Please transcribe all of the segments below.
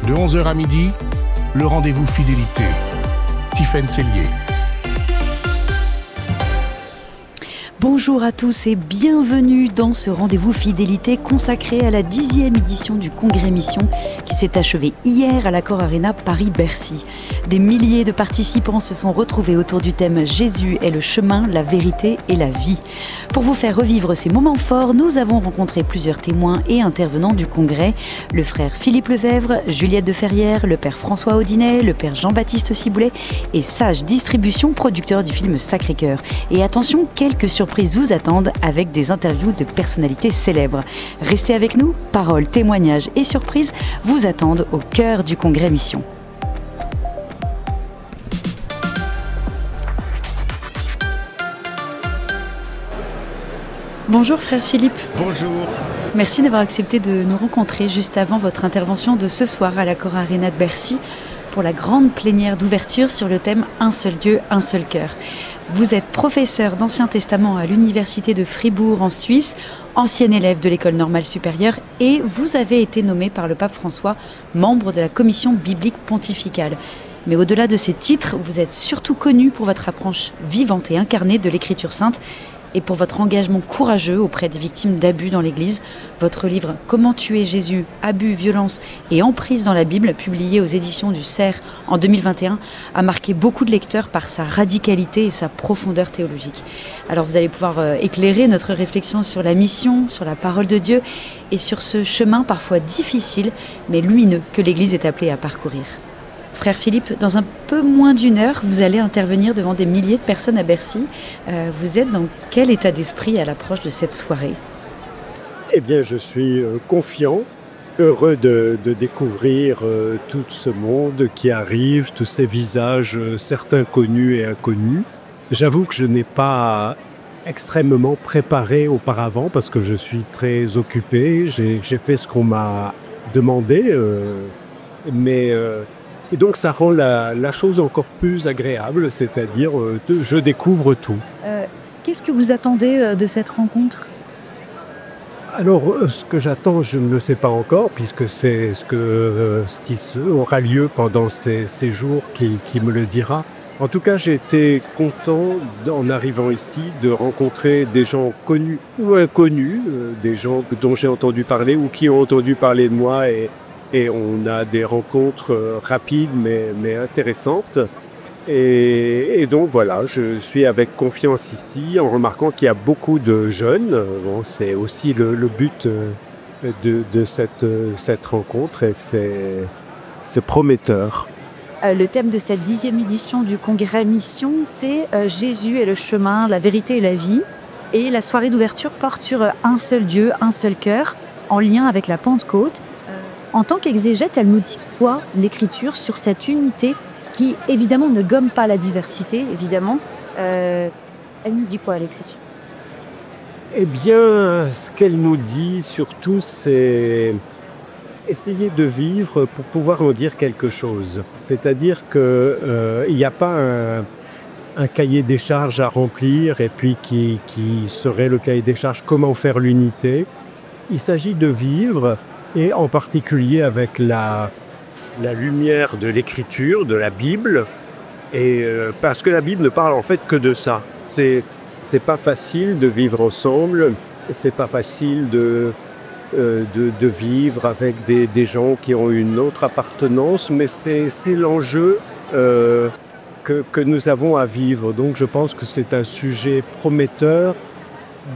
De 11 h à midi, le rendez-vous fidélité. Tiffaine Cellier. Bonjour à tous et bienvenue dans ce rendez-vous fidélité consacré à la 10e édition du Congrès Mission qui s'est achevé hier à l'Accor Arena Paris-Bercy. Des milliers de participants se sont retrouvés autour du thème « Jésus est le chemin, la vérité et la vie ». Pour vous faire revivre ces moments forts, nous avons rencontré plusieurs témoins et intervenants du Congrès. Le frère Philippe Lefebvre, Juliette de Ferrière, le père François Audinet, le père Jean-Baptiste Ciboulet et Sage Distribution, producteur du film Sacré-Cœur. Et attention, quelques surprises vous attendent avec des interviews de personnalités célèbres. Restez avec nous, paroles, témoignages et surprises vous attendent au cœur du Congrès Mission. Bonjour frère Philippe. Bonjour. Merci d'avoir accepté de nous rencontrer juste avant votre intervention de ce soir à l'Accor Arena de Bercy pour la grande plénière d'ouverture sur le thème « Un seul Dieu, un seul cœur ». Vous êtes professeur d'Ancien Testament à l'Université de Fribourg en Suisse, ancien élève de l'École normale supérieure et vous avez été nommé par le pape François membre de la commission biblique pontificale. Mais au-delà de ces titres, vous êtes surtout connu pour votre approche vivante et incarnée de l'Écriture sainte et pour votre engagement courageux auprès des victimes d'abus dans l'Église. Votre livre « Comment tuer Jésus, abus, violence et emprise dans la Bible », publié aux éditions du Cerf en 2021, a marqué beaucoup de lecteurs par sa radicalité et sa profondeur théologique. Alors vous allez pouvoir éclairer notre réflexion sur la mission, sur la parole de Dieu et sur ce chemin parfois difficile mais lumineux que l'Église est appelée à parcourir. Frère Philippe, dans un peu moins d'une heure, vous allez intervenir devant des milliers de personnes à Bercy. Vous êtes dans quel état d'esprit à l'approche de cette soirée ? Eh bien, je suis confiant, heureux de découvrir tout ce monde qui arrive, tous ces visages, certains connus et inconnus. J'avoue que je n'ai pas extrêmement préparé auparavant parce que je suis très occupé. J'ai fait ce qu'on m'a demandé, et donc ça rend la chose encore plus agréable, c'est-à-dire je découvre tout. Qu'est-ce que vous attendez de cette rencontre ? Alors ce que j'attends, je ne le sais pas encore, puisque c'est ce qui aura lieu pendant ces jours qui me le dira. En tout cas, j'ai été content en arrivant ici de rencontrer des gens connus ou inconnus, des gens dont j'ai entendu parler ou qui ont entendu parler de moi et on a des rencontres rapides mais intéressantes. Et donc voilà, je suis avec confiance ici en remarquant qu'il y a beaucoup de jeunes. Bon, c'est aussi le but de cette rencontre et c'est prometteur. Le thème de cette 10e édition du Congrès Mission, c'est Jésus est le chemin, la vérité et la vie. Et la soirée d'ouverture porte sur un seul Dieu, un seul cœur, en lien avec la Pentecôte. En tant qu'exégète, elle nous dit quoi, l'Écriture, sur cette unité qui, évidemment, ne gomme pas la diversité, évidemment. Elle nous dit quoi, l'Écriture ? Eh bien, ce qu'elle nous dit surtout, c'est essayer de vivre pour pouvoir en dire quelque chose. C'est-à-dire qu'il n'y a pas un cahier des charges à remplir et puis qui serait le cahier des charges comment faire l'unité. Il s'agit de vivre, et en particulier avec la lumière de l'Écriture, de la Bible, et parce que la Bible ne parle en fait que de ça. C'est pas facile de vivre ensemble, c'est pas facile de vivre avec des gens qui ont une autre appartenance, mais c'est l'enjeu que nous avons à vivre. Donc je pense que c'est un sujet prometteur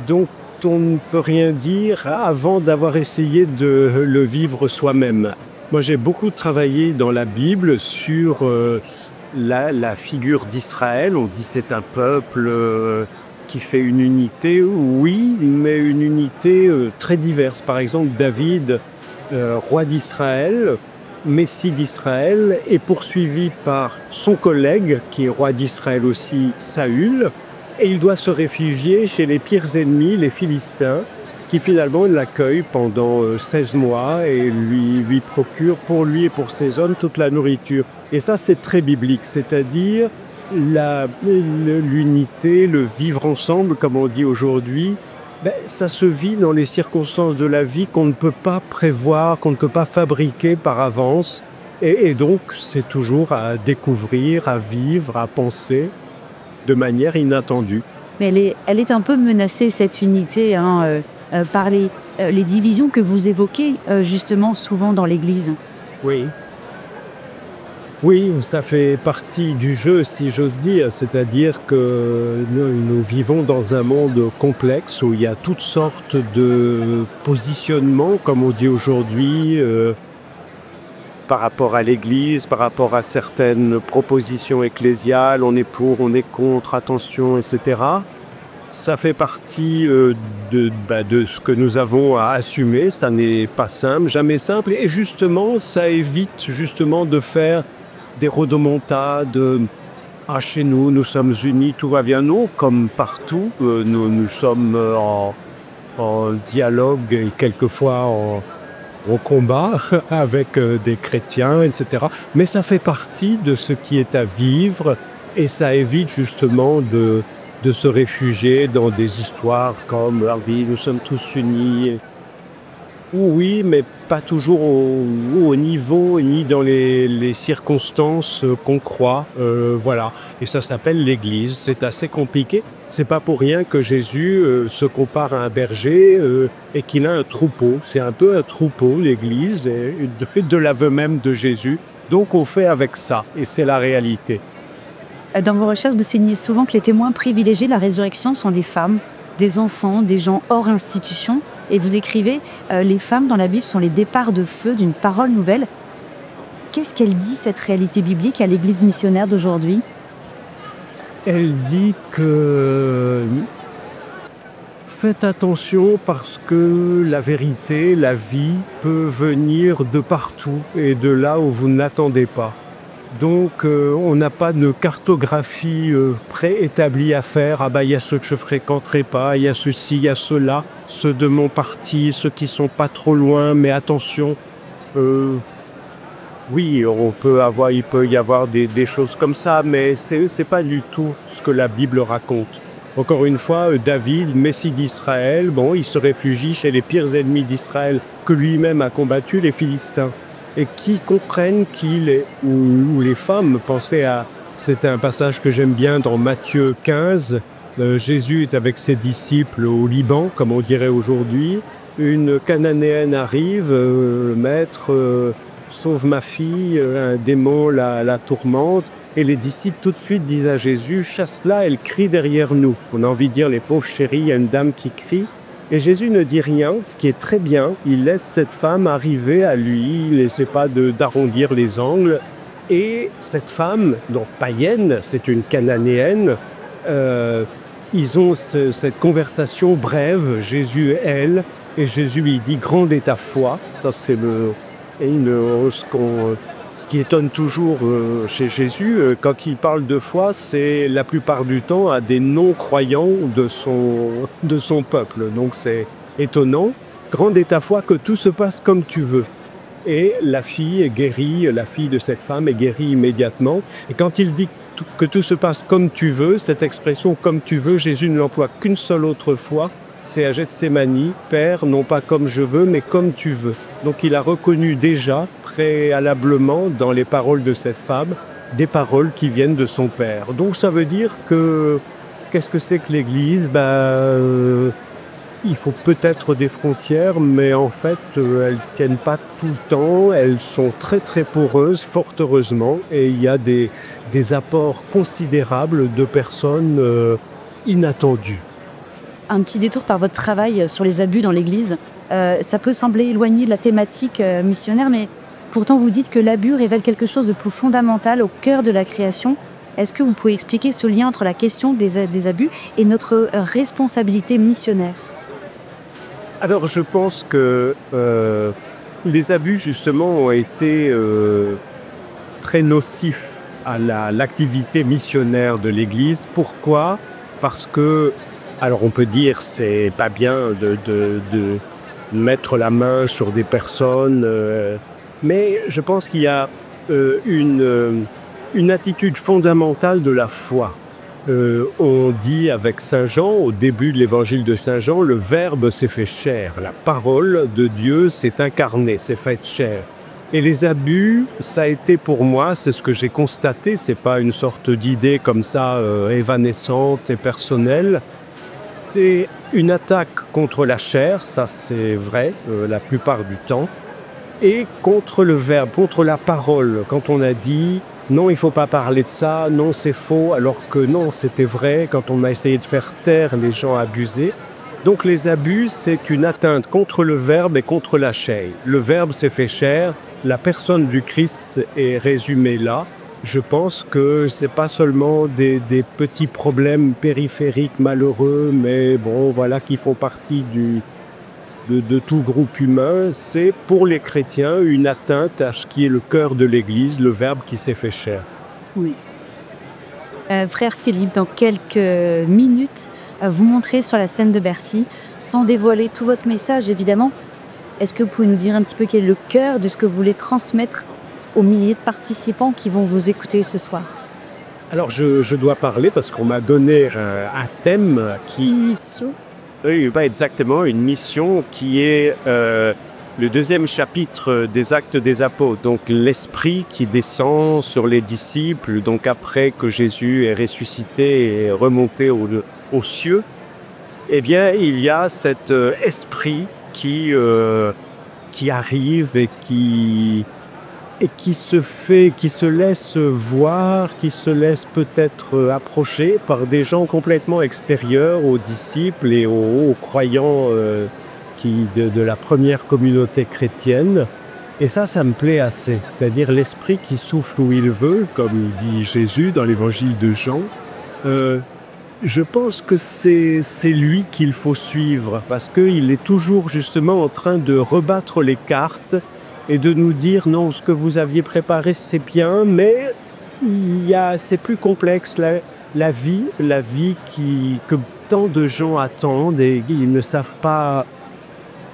dont on ne peut rien dire avant d'avoir essayé de le vivre soi-même. Moi, j'ai beaucoup travaillé dans la Bible sur la figure d'Israël. On dit c'est un peuple qui fait une unité, oui, mais une unité très diverse. Par exemple, David, roi d'Israël, Messie d'Israël, est poursuivi par son collègue, qui est roi d'Israël aussi, Saül, et il doit se réfugier chez les pires ennemis, les Philistins, qui finalement l'accueillent pendant 16 mois et lui procurent pour lui et pour ses hommes toute la nourriture. Et ça, c'est très biblique, c'est-à-dire l'unité, le vivre ensemble, comme on dit aujourd'hui, ça se vit dans les circonstances de la vie qu'on ne peut pas prévoir, qu'on ne peut pas fabriquer par avance. Et donc, c'est toujours à découvrir, à vivre, à penser de manière inattendue. Mais elle est un peu menacée, cette unité, hein, par les divisions que vous évoquez justement souvent dans l'Église. Oui. Oui, ça fait partie du jeu, si j'ose dire. C'est-à-dire que nous vivons dans un monde complexe où il y a toutes sortes de positionnements, comme on dit aujourd'hui, par rapport à l'Église, par rapport à certaines propositions ecclésiales. On est pour, on est contre, attention, etc. Ça fait partie de ce que nous avons à assumer. Ça n'est pas simple, jamais simple. Et justement, ça évite justement de faire des rodomontades. Ah, chez nous, nous sommes unis, tout va bien. Non, comme partout, nous sommes en dialogue et quelquefois en combat avec des chrétiens, etc. Mais ça fait partie de ce qui est à vivre et ça évite justement de se réfugier dans des histoires comme « Ah oui, nous sommes tous unis ». Oui, mais pas toujours au niveau ni dans les circonstances qu'on croit. Voilà. Et ça s'appelle l'Église. C'est assez compliqué. C'est pas pour rien que Jésus se compare à un berger et qu'il a un troupeau. C'est un peu un troupeau, l'Église, et de l'aveu même de Jésus. Donc on fait avec ça, et c'est la réalité. Dans vos recherches, vous signez souvent que les témoins privilégiés de la résurrection sont des femmes, des enfants, des gens hors institution. Et vous écrivez les femmes dans la Bible sont les départs de feu d'une parole nouvelle. Qu'est-ce qu'elle dit, cette réalité biblique, à l'Église missionnaire d'aujourd'hui? Elle dit que faites attention parce que la vérité, la vie peut venir de partout et de là où vous ne l'attendez pas. Donc on n'a pas de cartographie préétablie à faire. Ah bah il y a ceux que je fréquenterai pas, il y a ceux-ci, il y a ceux-là, ceux de mon parti, ceux qui sont pas trop loin, mais attention. Oui, il peut y avoir des choses comme ça, mais c'est pas du tout ce que la Bible raconte. Encore une fois, David, Messie d'Israël, bon, il se réfugie chez les pires ennemis d'Israël que lui-même a combattu, les Philistins. Et qui comprennent ou les femmes pensaient à... C'est un passage que j'aime bien dans Matthieu 15. Jésus est avec ses disciples au Liban, comme on dirait aujourd'hui. Une Cananéenne arrive, le maître sauve ma fille, un démon la tourmente. Et les disciples tout de suite disent à Jésus, chasse-la, elle crie derrière nous. On a envie de dire, les pauvres chéris, il y a une dame qui crie. Et Jésus ne dit rien, ce qui est très bien. Il laisse cette femme arriver à lui, il n'essaie pas d'arrondir les angles. Et cette femme, donc païenne, c'est une cananéenne, ils ont cette conversation brève, Jésus et elle, et Jésus lui dit « Grande est ta foi ». Ça, c'est ce qui étonne toujours chez Jésus, quand il parle de foi, c'est la plupart du temps à des non-croyants de son peuple. Donc c'est étonnant. Grande est ta foi, que tout se passe comme tu veux. Et la fille est guérie, la fille de cette femme est guérie immédiatement. Et quand il dit que tout se passe comme tu veux, cette expression « comme tu veux », Jésus ne l'emploie qu'une seule autre fois. C'est à Gethsémani, Père, non pas comme je veux, mais comme tu veux. Donc il a reconnu déjà, préalablement, dans les paroles de cette femme, des paroles qui viennent de son Père. Donc ça veut dire que, qu'est-ce que c'est que l'Église? Il faut peut-être des frontières, mais en fait, elles ne tiennent pas tout le temps. Elles sont très très poreuses, fort heureusement, et il y a des apports considérables de personnes inattendues. Un petit détour par votre travail sur les abus dans l'Église. Ça peut sembler éloigné de la thématique missionnaire, mais pourtant vous dites que l'abus révèle quelque chose de plus fondamental au cœur de la création. Est-ce que vous pouvez expliquer ce lien entre la question des abus et notre responsabilité missionnaire? Alors je pense que les abus justement ont été très nocifs à l'activité missionnaire de l'Église. Pourquoi? Parce que, alors on peut dire c'est pas bien de mettre la main sur des personnes, mais je pense qu'il y a une attitude fondamentale de la foi. On dit avec Saint Jean, au début de l'évangile de Saint Jean, le Verbe s'est fait chair. La parole de Dieu s'est incarnée, s'est faite chair. Et les abus, ça a été pour moi, c'est ce que j'ai constaté, c'est pas une sorte d'idée comme ça évanescente et personnelle. C'est une attaque contre la chair, ça c'est vrai la plupart du temps, et contre le verbe, contre la parole. Quand on a dit non, il ne faut pas parler de ça, non, c'est faux, alors que non, c'était vrai, quand on a essayé de faire taire les gens abusés. Donc les abus, c'est une atteinte contre le verbe et contre la chair. Le verbe s'est fait chair, la personne du Christ est résumée là. Je pense que ce n'est pas seulement des petits problèmes périphériques malheureux, mais bon, voilà, qui font partie de tout groupe humain. C'est pour les chrétiens une atteinte à ce qui est le cœur de l'Église, le verbe qui s'est fait chair. Oui. Frère Philippe, dans quelques minutes, vous montrez sur la scène de Bercy, sans dévoiler tout votre message évidemment. Est-ce que vous pouvez nous dire un petit peu quel est le cœur de ce que vous voulez transmettre aux milliers de participants qui vont vous écouter ce soir? Alors je dois parler parce qu'on m'a donné un thème qui... Une mission? Oui, pas exactement, une mission qui est le deuxième chapitre des Actes des Apôtres. Donc l'Esprit qui descend sur les disciples, donc après que Jésus est ressuscité et remonté aux cieux, eh bien il y a cet Esprit qui arrive et qui se laisse voir, qui se laisse peut-être approcher par des gens complètement extérieurs aux disciples et aux croyants de la première communauté chrétienne. Et ça me plaît assez. C'est-à-dire l'Esprit qui souffle où il veut, comme dit Jésus dans l'évangile de Jean. Je pense que c'est lui qu'il faut suivre parce qu'il est toujours justement en train de rebattre les cartes et de nous dire non, ce que vous aviez préparé c'est bien, mais c'est plus complexe. La vie que tant de gens attendent et ils ne savent pas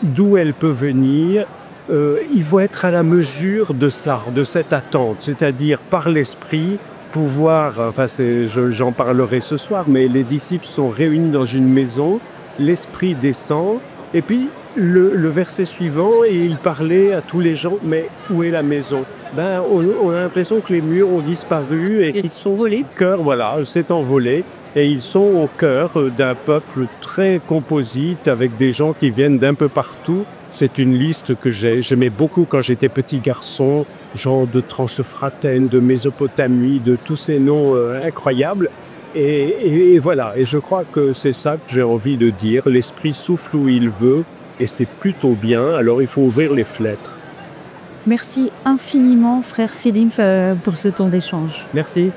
d'où elle peut venir. Il faut être à la mesure de ça, de cette attente, c'est-à-dire par l'Esprit, pouvoir, j'en parlerai ce soir, mais les disciples sont réunis dans une maison, l'Esprit descend, et puis le verset suivant, et il parlait à tous les gens, mais où est la maison? On a l'impression que les murs ont disparu et qu'ils sont volés. Le cœur, voilà, s'est envolé, et ils sont au cœur d'un peuple très composite, avec des gens qui viennent d'un peu partout. C'est une liste que j'aimais beaucoup quand j'étais petit garçon, gens de Transfratène, de Mésopotamie, de tous ces noms incroyables. Et voilà, et je crois que c'est ça que j'ai envie de dire. L'Esprit souffle où il veut, et c'est plutôt bien, alors il faut ouvrir les fenêtres. Merci infiniment, frère Philippe, pour ce temps d'échange. Merci.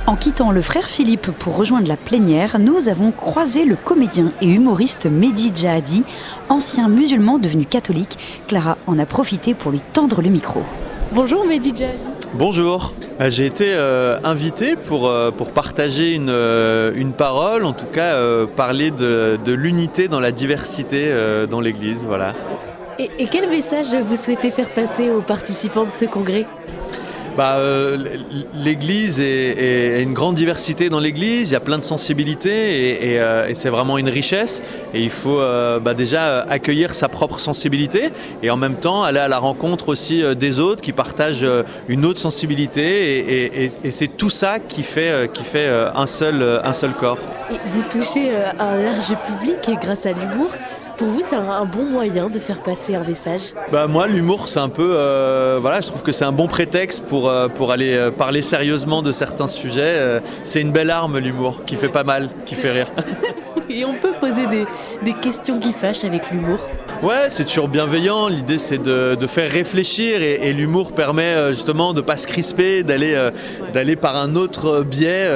En quittant le frère Philippe pour rejoindre la plénière, nous avons croisé le comédien et humoriste Mehdi Djahadi, ancien musulman devenu catholique. Clara en a profité pour lui tendre le micro. Bonjour Mehdi Djahadi. Bonjour, j'ai été invité pour partager une parole, en tout cas parler de l'unité dans la diversité dans l'Église, voilà. Et quel message vous souhaitez faire passer aux participants de ce congrès ? L'Église est une grande diversité dans l'Église, il y a plein de sensibilités et c'est vraiment une richesse. Et il faut déjà accueillir sa propre sensibilité et en même temps aller à la rencontre aussi des autres qui partagent une autre sensibilité et c'est tout ça qui fait un seul corps. Et vous touchez un large public et grâce à l'humour. Pour vous, c'est un bon moyen de faire passer un message? Moi, l'humour, c'est un peu... je trouve que c'est un bon prétexte pour aller parler sérieusement de certains sujets. C'est une belle arme, l'humour, qui fait pas mal, qui fait rire. Et on peut poser des questions qui fâchent avec l'humour? Ouais, c'est toujours bienveillant. L'idée, c'est de faire réfléchir et l'humour permet justement de pas se crisper, d'aller par un autre biais,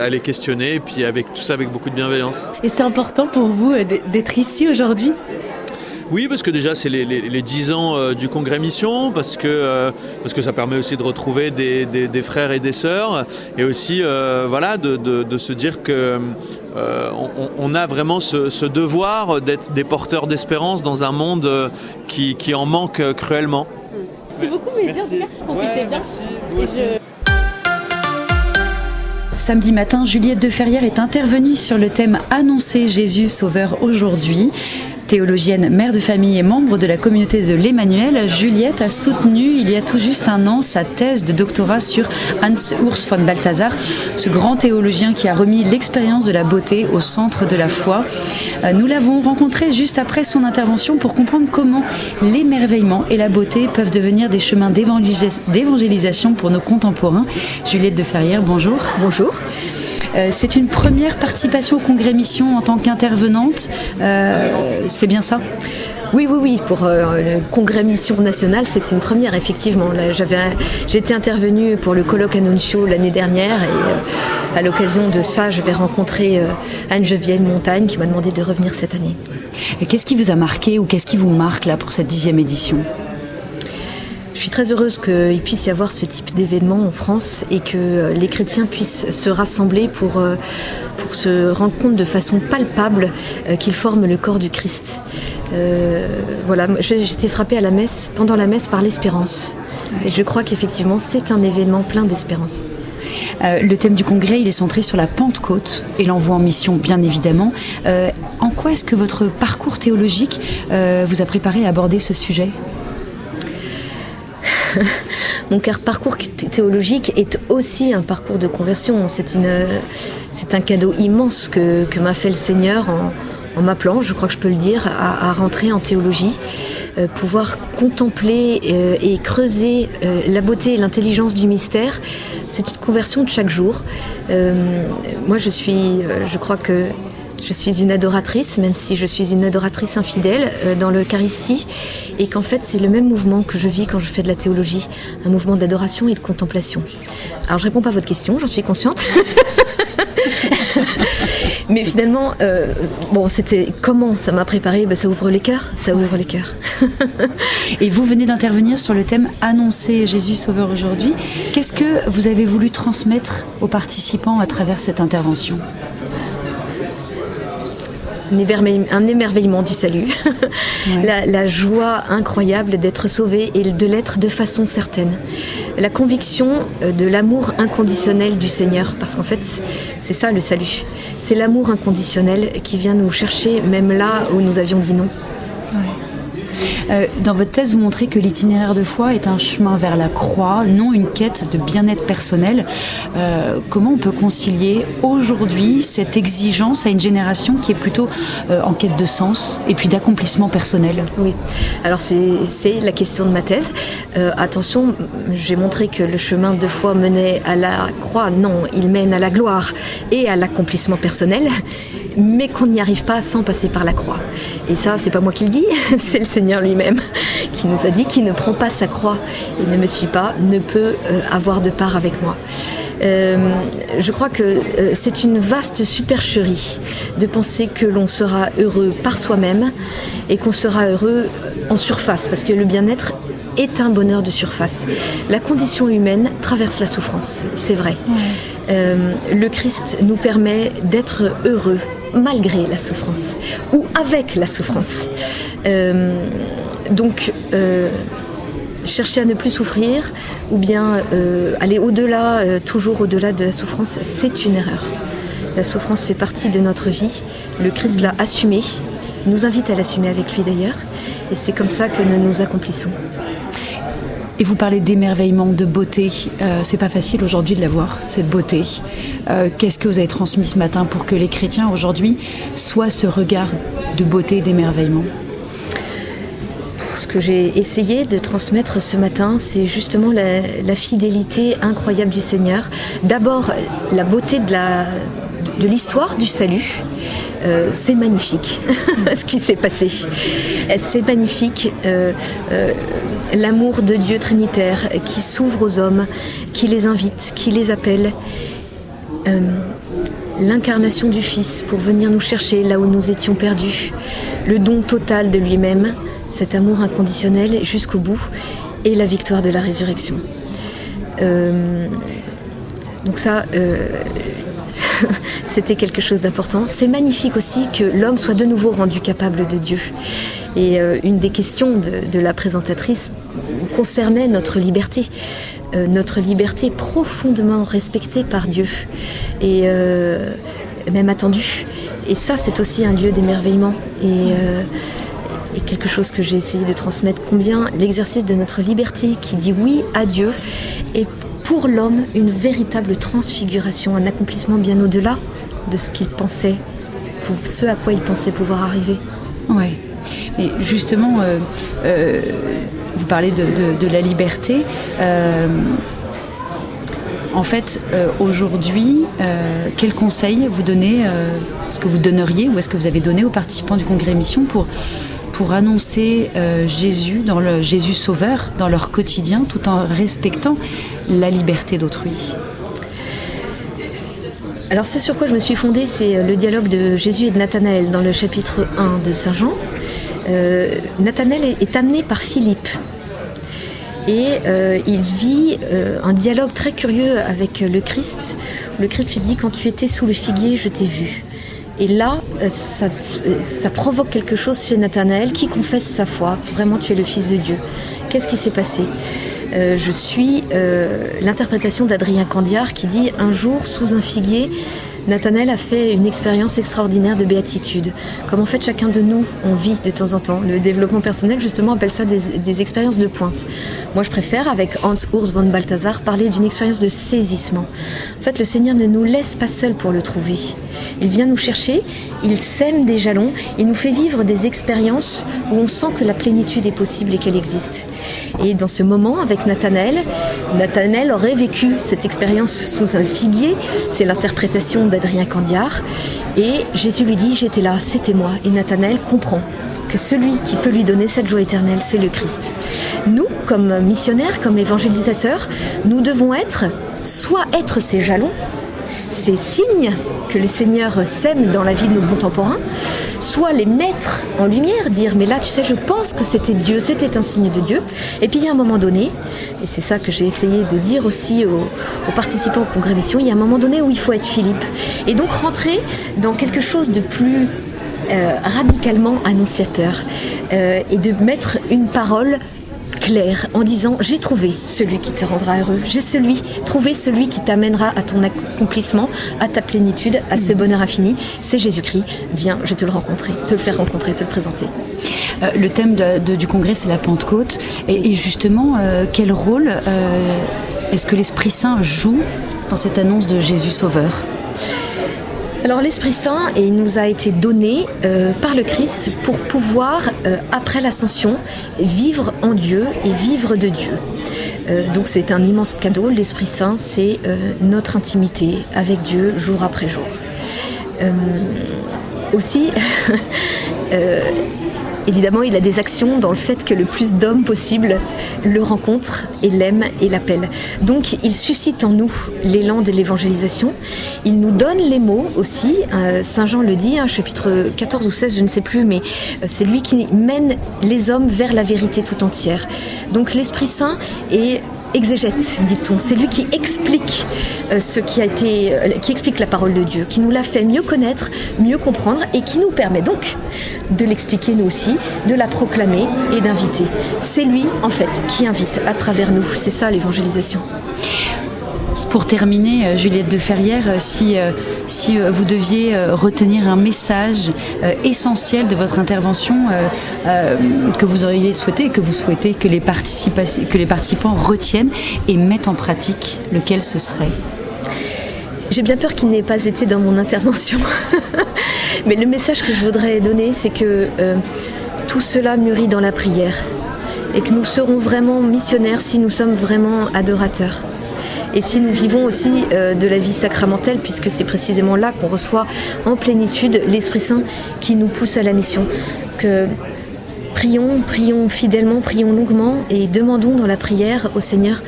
aller questionner, et puis avec tout ça avec beaucoup de bienveillance. Et c'est important pour vous d'être ici aujourd'hui? Oui, parce que déjà c'est les 10 ans du Congrès Mission, parce que ça permet aussi de retrouver des frères et des sœurs, et aussi de se dire que on a vraiment ce devoir d'être des porteurs d'espérance dans un monde qui en manque cruellement. Merci beaucoup, Mehdi, en tout cas, profitez bien. Merci, vous aussi. Samedi matin, Juliette de Ferrière est intervenue sur le thème « Annoncer Jésus Sauveur aujourd'hui ». Théologienne, mère de famille et membre de la communauté de l'Emmanuel, Juliette a soutenu il y a tout juste un an sa thèse de doctorat sur Hans Urs von Balthasar, ce grand théologien qui a remis l'expérience de la beauté au centre de la foi. Nous l'avons rencontré juste après son intervention pour comprendre comment l'émerveillement et la beauté peuvent devenir des chemins d'évangélisation pour nos contemporains. Juliette de Ferrière, bonjour. Bonjour. C'est une première participation au Congrès Mission en tant qu'intervenante. C'est bien ça ? Oui. Pour le Congrès Mission Nationale, c'est une première, effectivement. J'étais intervenue pour le colloque Annuncio l'année dernière et à l'occasion de ça, j'avais rencontré Anne-Geneviève Montagne qui m'a demandé de revenir cette année. Et qu'est-ce qui vous a marqué ou qu'est-ce qui vous marque là pour cette 10e édition ? Je suis très heureuse qu'il puisse y avoir ce type d'événement en France et que les chrétiens puissent se rassembler pour se rendre compte de façon palpable qu'ils forment le corps du Christ. Voilà, j'étais frappée pendant la messe par l'espérance. Et je crois qu'effectivement, c'est un événement plein d'espérance. Le thème du congrès, il est centré sur la Pentecôte et l'envoi en mission, bien évidemment. En quoi est-ce que votre parcours théologique vous a préparé à aborder ce sujet ? Mon parcours théologique est aussi un parcours de conversion. C'est un cadeau immense que m'a fait le Seigneur en m'appelant, je crois que je peux le dire, à rentrer en théologie, pouvoir contempler et creuser la beauté et l'intelligence du mystère. C'est une conversion de chaque jour. Moi, je crois que je suis une adoratrice, même si je suis une adoratrice infidèle dans l'Eucharistie, et qu'en fait c'est le même mouvement que je vis quand je fais de la théologie, un mouvement d'adoration et de contemplation. Alors je réponds pas à votre question, j'en suis consciente. Mais finalement, c'était comment ça m'a préparée, ça ouvre les cœurs, Et vous venez d'intervenir sur le thème « Annoncer Jésus Sauveur aujourd'hui ». Qu'est-ce que vous avez voulu transmettre aux participants à travers cette intervention ? Un émerveillement du salut, ouais. La joie incroyable d'être sauvé et de l'être de façon certaine. La conviction de l'amour inconditionnel du Seigneur, parce qu'en fait, c'est ça le salut. C'est l'amour inconditionnel qui vient nous chercher, même là où nous avions dit non. Ouais. Dans votre thèse, vous montrez que l'itinéraire de foi est un chemin vers la croix, non une quête de bien-être personnel. Comment on peut concilier aujourd'hui cette exigence à une génération qui est plutôt en quête de sens et puis d'accomplissement personnel ? Oui, alors c'est la question de ma thèse. Attention, j'ai montré que le chemin de foi menait à la croix. Non, il mène à la gloire et à l'accomplissement personnel, mais qu'on n'y arrive pas sans passer par la croix. Et ça, c'est pas moi qui le dis, c'est le Seigneur lui-même qui nous a dit qu'il ne prend pas sa croix et ne me suit pas, ne peut avoir de part avec moi. Je crois que c'est une vaste supercherie de penser que l'on sera heureux par soi-même et qu'on sera heureux en surface, parce que le bien-être est un bonheur de surface. La condition humaine traverse la souffrance, c'est vrai. Le Christ nous permet d'être heureux malgré la souffrance ou avec la souffrance. Donc, chercher à ne plus souffrir ou bien aller au-delà, toujours au-delà de la souffrance, c'est une erreur. La souffrance fait partie de notre vie. Le Christ l'a assumée, nous invite à l'assumer avec lui d'ailleurs, et c'est comme ça que nous nous accomplissons. Et vous parlez d'émerveillement, de beauté. C'est pas facile aujourd'hui de la voir, cette beauté. Qu'est-ce que vous avez transmis ce matin pour que les chrétiens aujourd'hui soient ce regard de beauté et d'émerveillement ? Ce que j'ai essayé de transmettre ce matin, c'est justement la fidélité incroyable du Seigneur. D'abord, la beauté de l'histoire du salut. C'est magnifique ce qui s'est passé. C'est magnifique l'amour de Dieu Trinitaire qui s'ouvre aux hommes, qui les invite, qui les appelle. L'incarnation du Fils pour venir nous chercher là où nous étions perdus. Le don total de lui-même, cet amour inconditionnel jusqu'au bout, et la victoire de la résurrection. Donc ça... c'était quelque chose d'important. C'est magnifique aussi que l'homme soit de nouveau rendu capable de Dieu. Et une des questions de la présentatrice concernait notre liberté profondément respectée par Dieu et même attendue. Et ça, c'est aussi un lieu d'émerveillement. Et et quelque chose que j'ai essayé de transmettre, combien l'exercice de notre liberté qui dit oui à Dieu est pour l'homme une véritable transfiguration, un accomplissement bien au-delà de ce qu'il pensait, pour ce à quoi il pensait pouvoir arriver. Ouais. Mais justement, vous parlez de la liberté. En fait, aujourd'hui, quel conseil vous donnez, est-ce que vous donneriez ou est-ce que vous avez donné aux participants du Congrès Mission pour annoncer Jésus, Jésus Sauveur dans leur quotidien tout en respectant la liberté d'autrui? Alors ce sur quoi je me suis fondée, c'est le dialogue de Jésus et de Nathanaël dans le chapitre 1 de Saint Jean. Nathanaël est amené par Philippe et il vit un dialogue très curieux avec le Christ. Le Christ lui dit: quand tu étais sous le figuier, je t'ai vu. Et là, ça provoque quelque chose chez Nathanaël qui confesse sa foi. Vraiment, tu es le Fils de Dieu. Qu'est-ce qui s'est passé ? Je suis l'interprétation d'Adrien Candiard qui dit: un jour, sous un figuier, Nathanaël a fait une expérience extraordinaire de béatitude. Comme en fait chacun de nous, on vit de temps en temps. Le développement personnel, justement, appelle ça des expériences de pointe. Moi, je préfère, avec Hans Urs von Balthasar, parler d'une expérience de saisissement. En fait, le Seigneur ne nous laisse pas seuls pour le trouver. Il vient nous chercher, il sème des jalons, il nous fait vivre des expériences où on sent que la plénitude est possible et qu'elle existe. Et dans ce moment, avec Nathanaël aurait vécu cette expérience sous un figuier. C'est l'interprétation d'Adrien Candiard. Et Jésus lui dit: j'étais là, c'était moi. Et Nathanaël comprend que celui qui peut lui donner cette joie éternelle, c'est le Christ. Nous, comme missionnaires, comme évangélisateurs, nous devons soit être ces jalons, ces signes que le Seigneur sème dans la vie de nos contemporains, soit les mettre en lumière, dire: mais là, tu sais, je pense que c'était Dieu, c'était un signe de Dieu. Et puis il y a un moment donné, et c'est ça que j'ai essayé de dire aussi aux participants au Congrès Mission, il y a un moment donné où il faut être Philippe. Et donc rentrer dans quelque chose de plus radicalement annonciateur, et de mettre une parole clair en disant: j'ai trouvé celui qui te rendra heureux, j'ai trouvé celui qui t'amènera à ton accomplissement, à ta plénitude, à ce bonheur infini, c'est Jésus-Christ, viens, je vais te le faire rencontrer, te le présenter. Le thème du congrès, c'est la Pentecôte, et justement, quel rôle est-ce que l'Esprit Saint joue dans cette annonce de Jésus Sauveur ? Alors l'Esprit Saint, il nous a été donné par le Christ pour pouvoir, après l'ascension, vivre en Dieu et vivre de Dieu. Donc c'est un immense cadeau. L'Esprit Saint, c'est notre intimité avec Dieu jour après jour. Aussi, évidemment, il a des actions dans le fait que le plus d'hommes possible le rencontrent et l'aiment et l'appellent. Donc, il suscite en nous l'élan de l'évangélisation. Il nous donne les mots aussi. Saint Jean le dit, chapitre 14 ou 16, je ne sais plus, mais c'est lui qui mène les hommes vers la vérité tout entière. Donc, l'Esprit Saint est exégète, dit-on. C'est lui qui explique qui explique la parole de Dieu, qui nous la fait mieux connaître, mieux comprendre et qui nous permet donc de l'expliquer nous aussi, de la proclamer et d'inviter. C'est lui, en fait, qui invite à travers nous. C'est ça l'évangélisation. Pour terminer, Juliette de Ferrière, si vous deviez retenir un message essentiel de votre intervention que vous auriez souhaité et que vous souhaitez que les participants retiennent et mettent en pratique, lequel ce serait ? J'ai bien peur qu'il n'ait pas été dans mon intervention. Mais le message que je voudrais donner, c'est que tout cela mûrit dans la prière et que nous serons vraiment missionnaires si nous sommes vraiment adorateurs. Et si nous vivons aussi de la vie sacramentelle, puisque c'est précisément là qu'on reçoit en plénitude l'Esprit Saint qui nous pousse à la mission. Que prions fidèlement, prions longuement et demandons dans la prière au Seigneur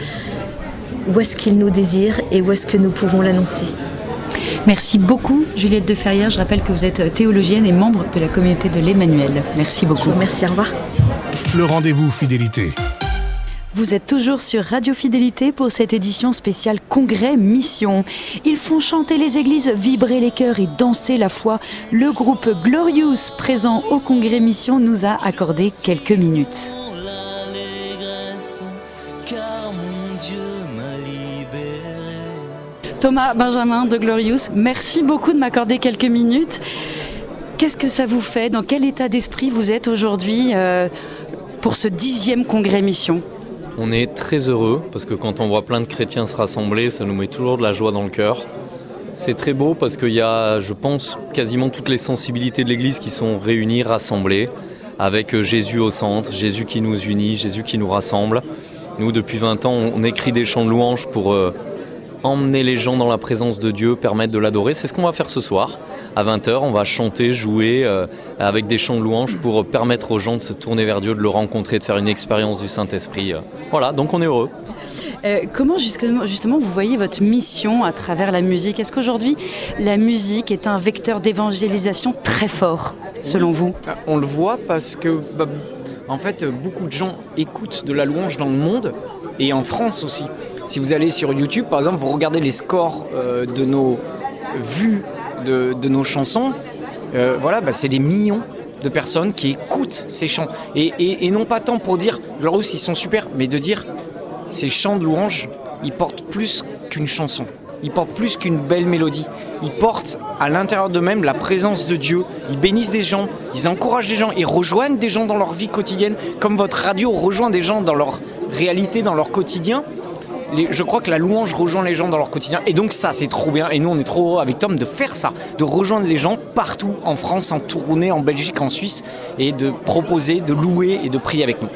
où est-ce qu'il nous désire et où est-ce que nous pouvons l'annoncer. Merci beaucoup Juliette de Ferrière. Je rappelle que vous êtes théologienne et membre de la communauté de l'Emmanuel. Merci beaucoup. Merci, au revoir. Le rendez-vous fidélité. Vous êtes toujours sur Radio Fidélité pour cette édition spéciale Congrès Mission. Ils font chanter les églises, vibrer les cœurs et danser la foi. Le groupe Glorious, présent au Congrès Mission, nous a accordé quelques minutes. Thomas Benjamin de Glorious, merci beaucoup de m'accorder quelques minutes. Qu'est-ce que ça vous fait? Dans quel état d'esprit vous êtes aujourd'hui pour ce 10e congrès mission? On est très heureux parce que quand on voit plein de chrétiens se rassembler, ça nous met toujours de la joie dans le cœur. C'est très beau parce qu'il y a, je pense, quasiment toutes les sensibilités de l'Église qui sont réunies, rassemblées, avec Jésus au centre, Jésus qui nous unit, Jésus qui nous rassemble. Nous, depuis 20 ans, on écrit des chants de louange pour emmener les gens dans la présence de Dieu, permettre de l'adorer. C'est ce qu'on va faire ce soir. À 20h, on va chanter, jouer avec des chants de louange pour permettre aux gens de se tourner vers Dieu, de le rencontrer, de faire une expérience du Saint-Esprit. Voilà, donc on est heureux. Comment justement vous voyez votre mission à travers la musique? Est-ce qu'aujourd'hui, la musique est un vecteur d'évangélisation très fort, selon vous? On le voit parce que, en fait, beaucoup de gens écoutent de la louange dans le monde et en France aussi. Si vous allez sur YouTube, par exemple, vous regardez les scores de nos vues de nos chansons, c'est des millions de personnes qui écoutent ces chants. Et non pas tant pour dire, Glorious, ils sont super, mais de dire, ces chants de louange, ils portent plus qu'une chanson. Ils portent plus qu'une belle mélodie. Ils portent à l'intérieur d'eux-mêmes la présence de Dieu. Ils bénissent des gens, ils encouragent des gens, ils rejoignent des gens dans leur vie quotidienne, comme votre radio rejoint des gens dans leur réalité, dans leur quotidien. Je crois que la louange rejoint les gens dans leur quotidien. Et donc ça, c'est trop bien. Et nous, on est trop heureux avec Tom de faire ça, de rejoindre les gens partout en France, en tournée, en Belgique, en Suisse, et de proposer, de louer et de prier avec nous.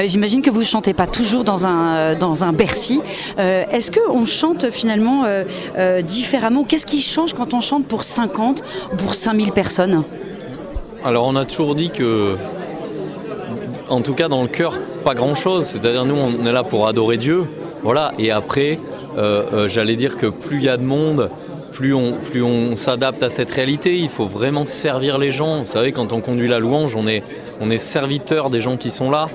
J'imagine que vous ne chantez pas toujours dans un Bercy. Est-ce qu'on chante finalement différemment? Qu'est-ce qui change quand on chante pour 50 ou pour 5000 personnes? Alors on a toujours dit que, en tout cas dans le cœur, pas grand-chose. C'est-à-dire nous, on est là pour adorer Dieu. Voilà. Et après, j'allais dire que plus il y a de monde, plus on s'adapte à cette réalité. Il faut vraiment servir les gens. Vous savez, quand on conduit la louange, on est serviteur des gens qui sont là.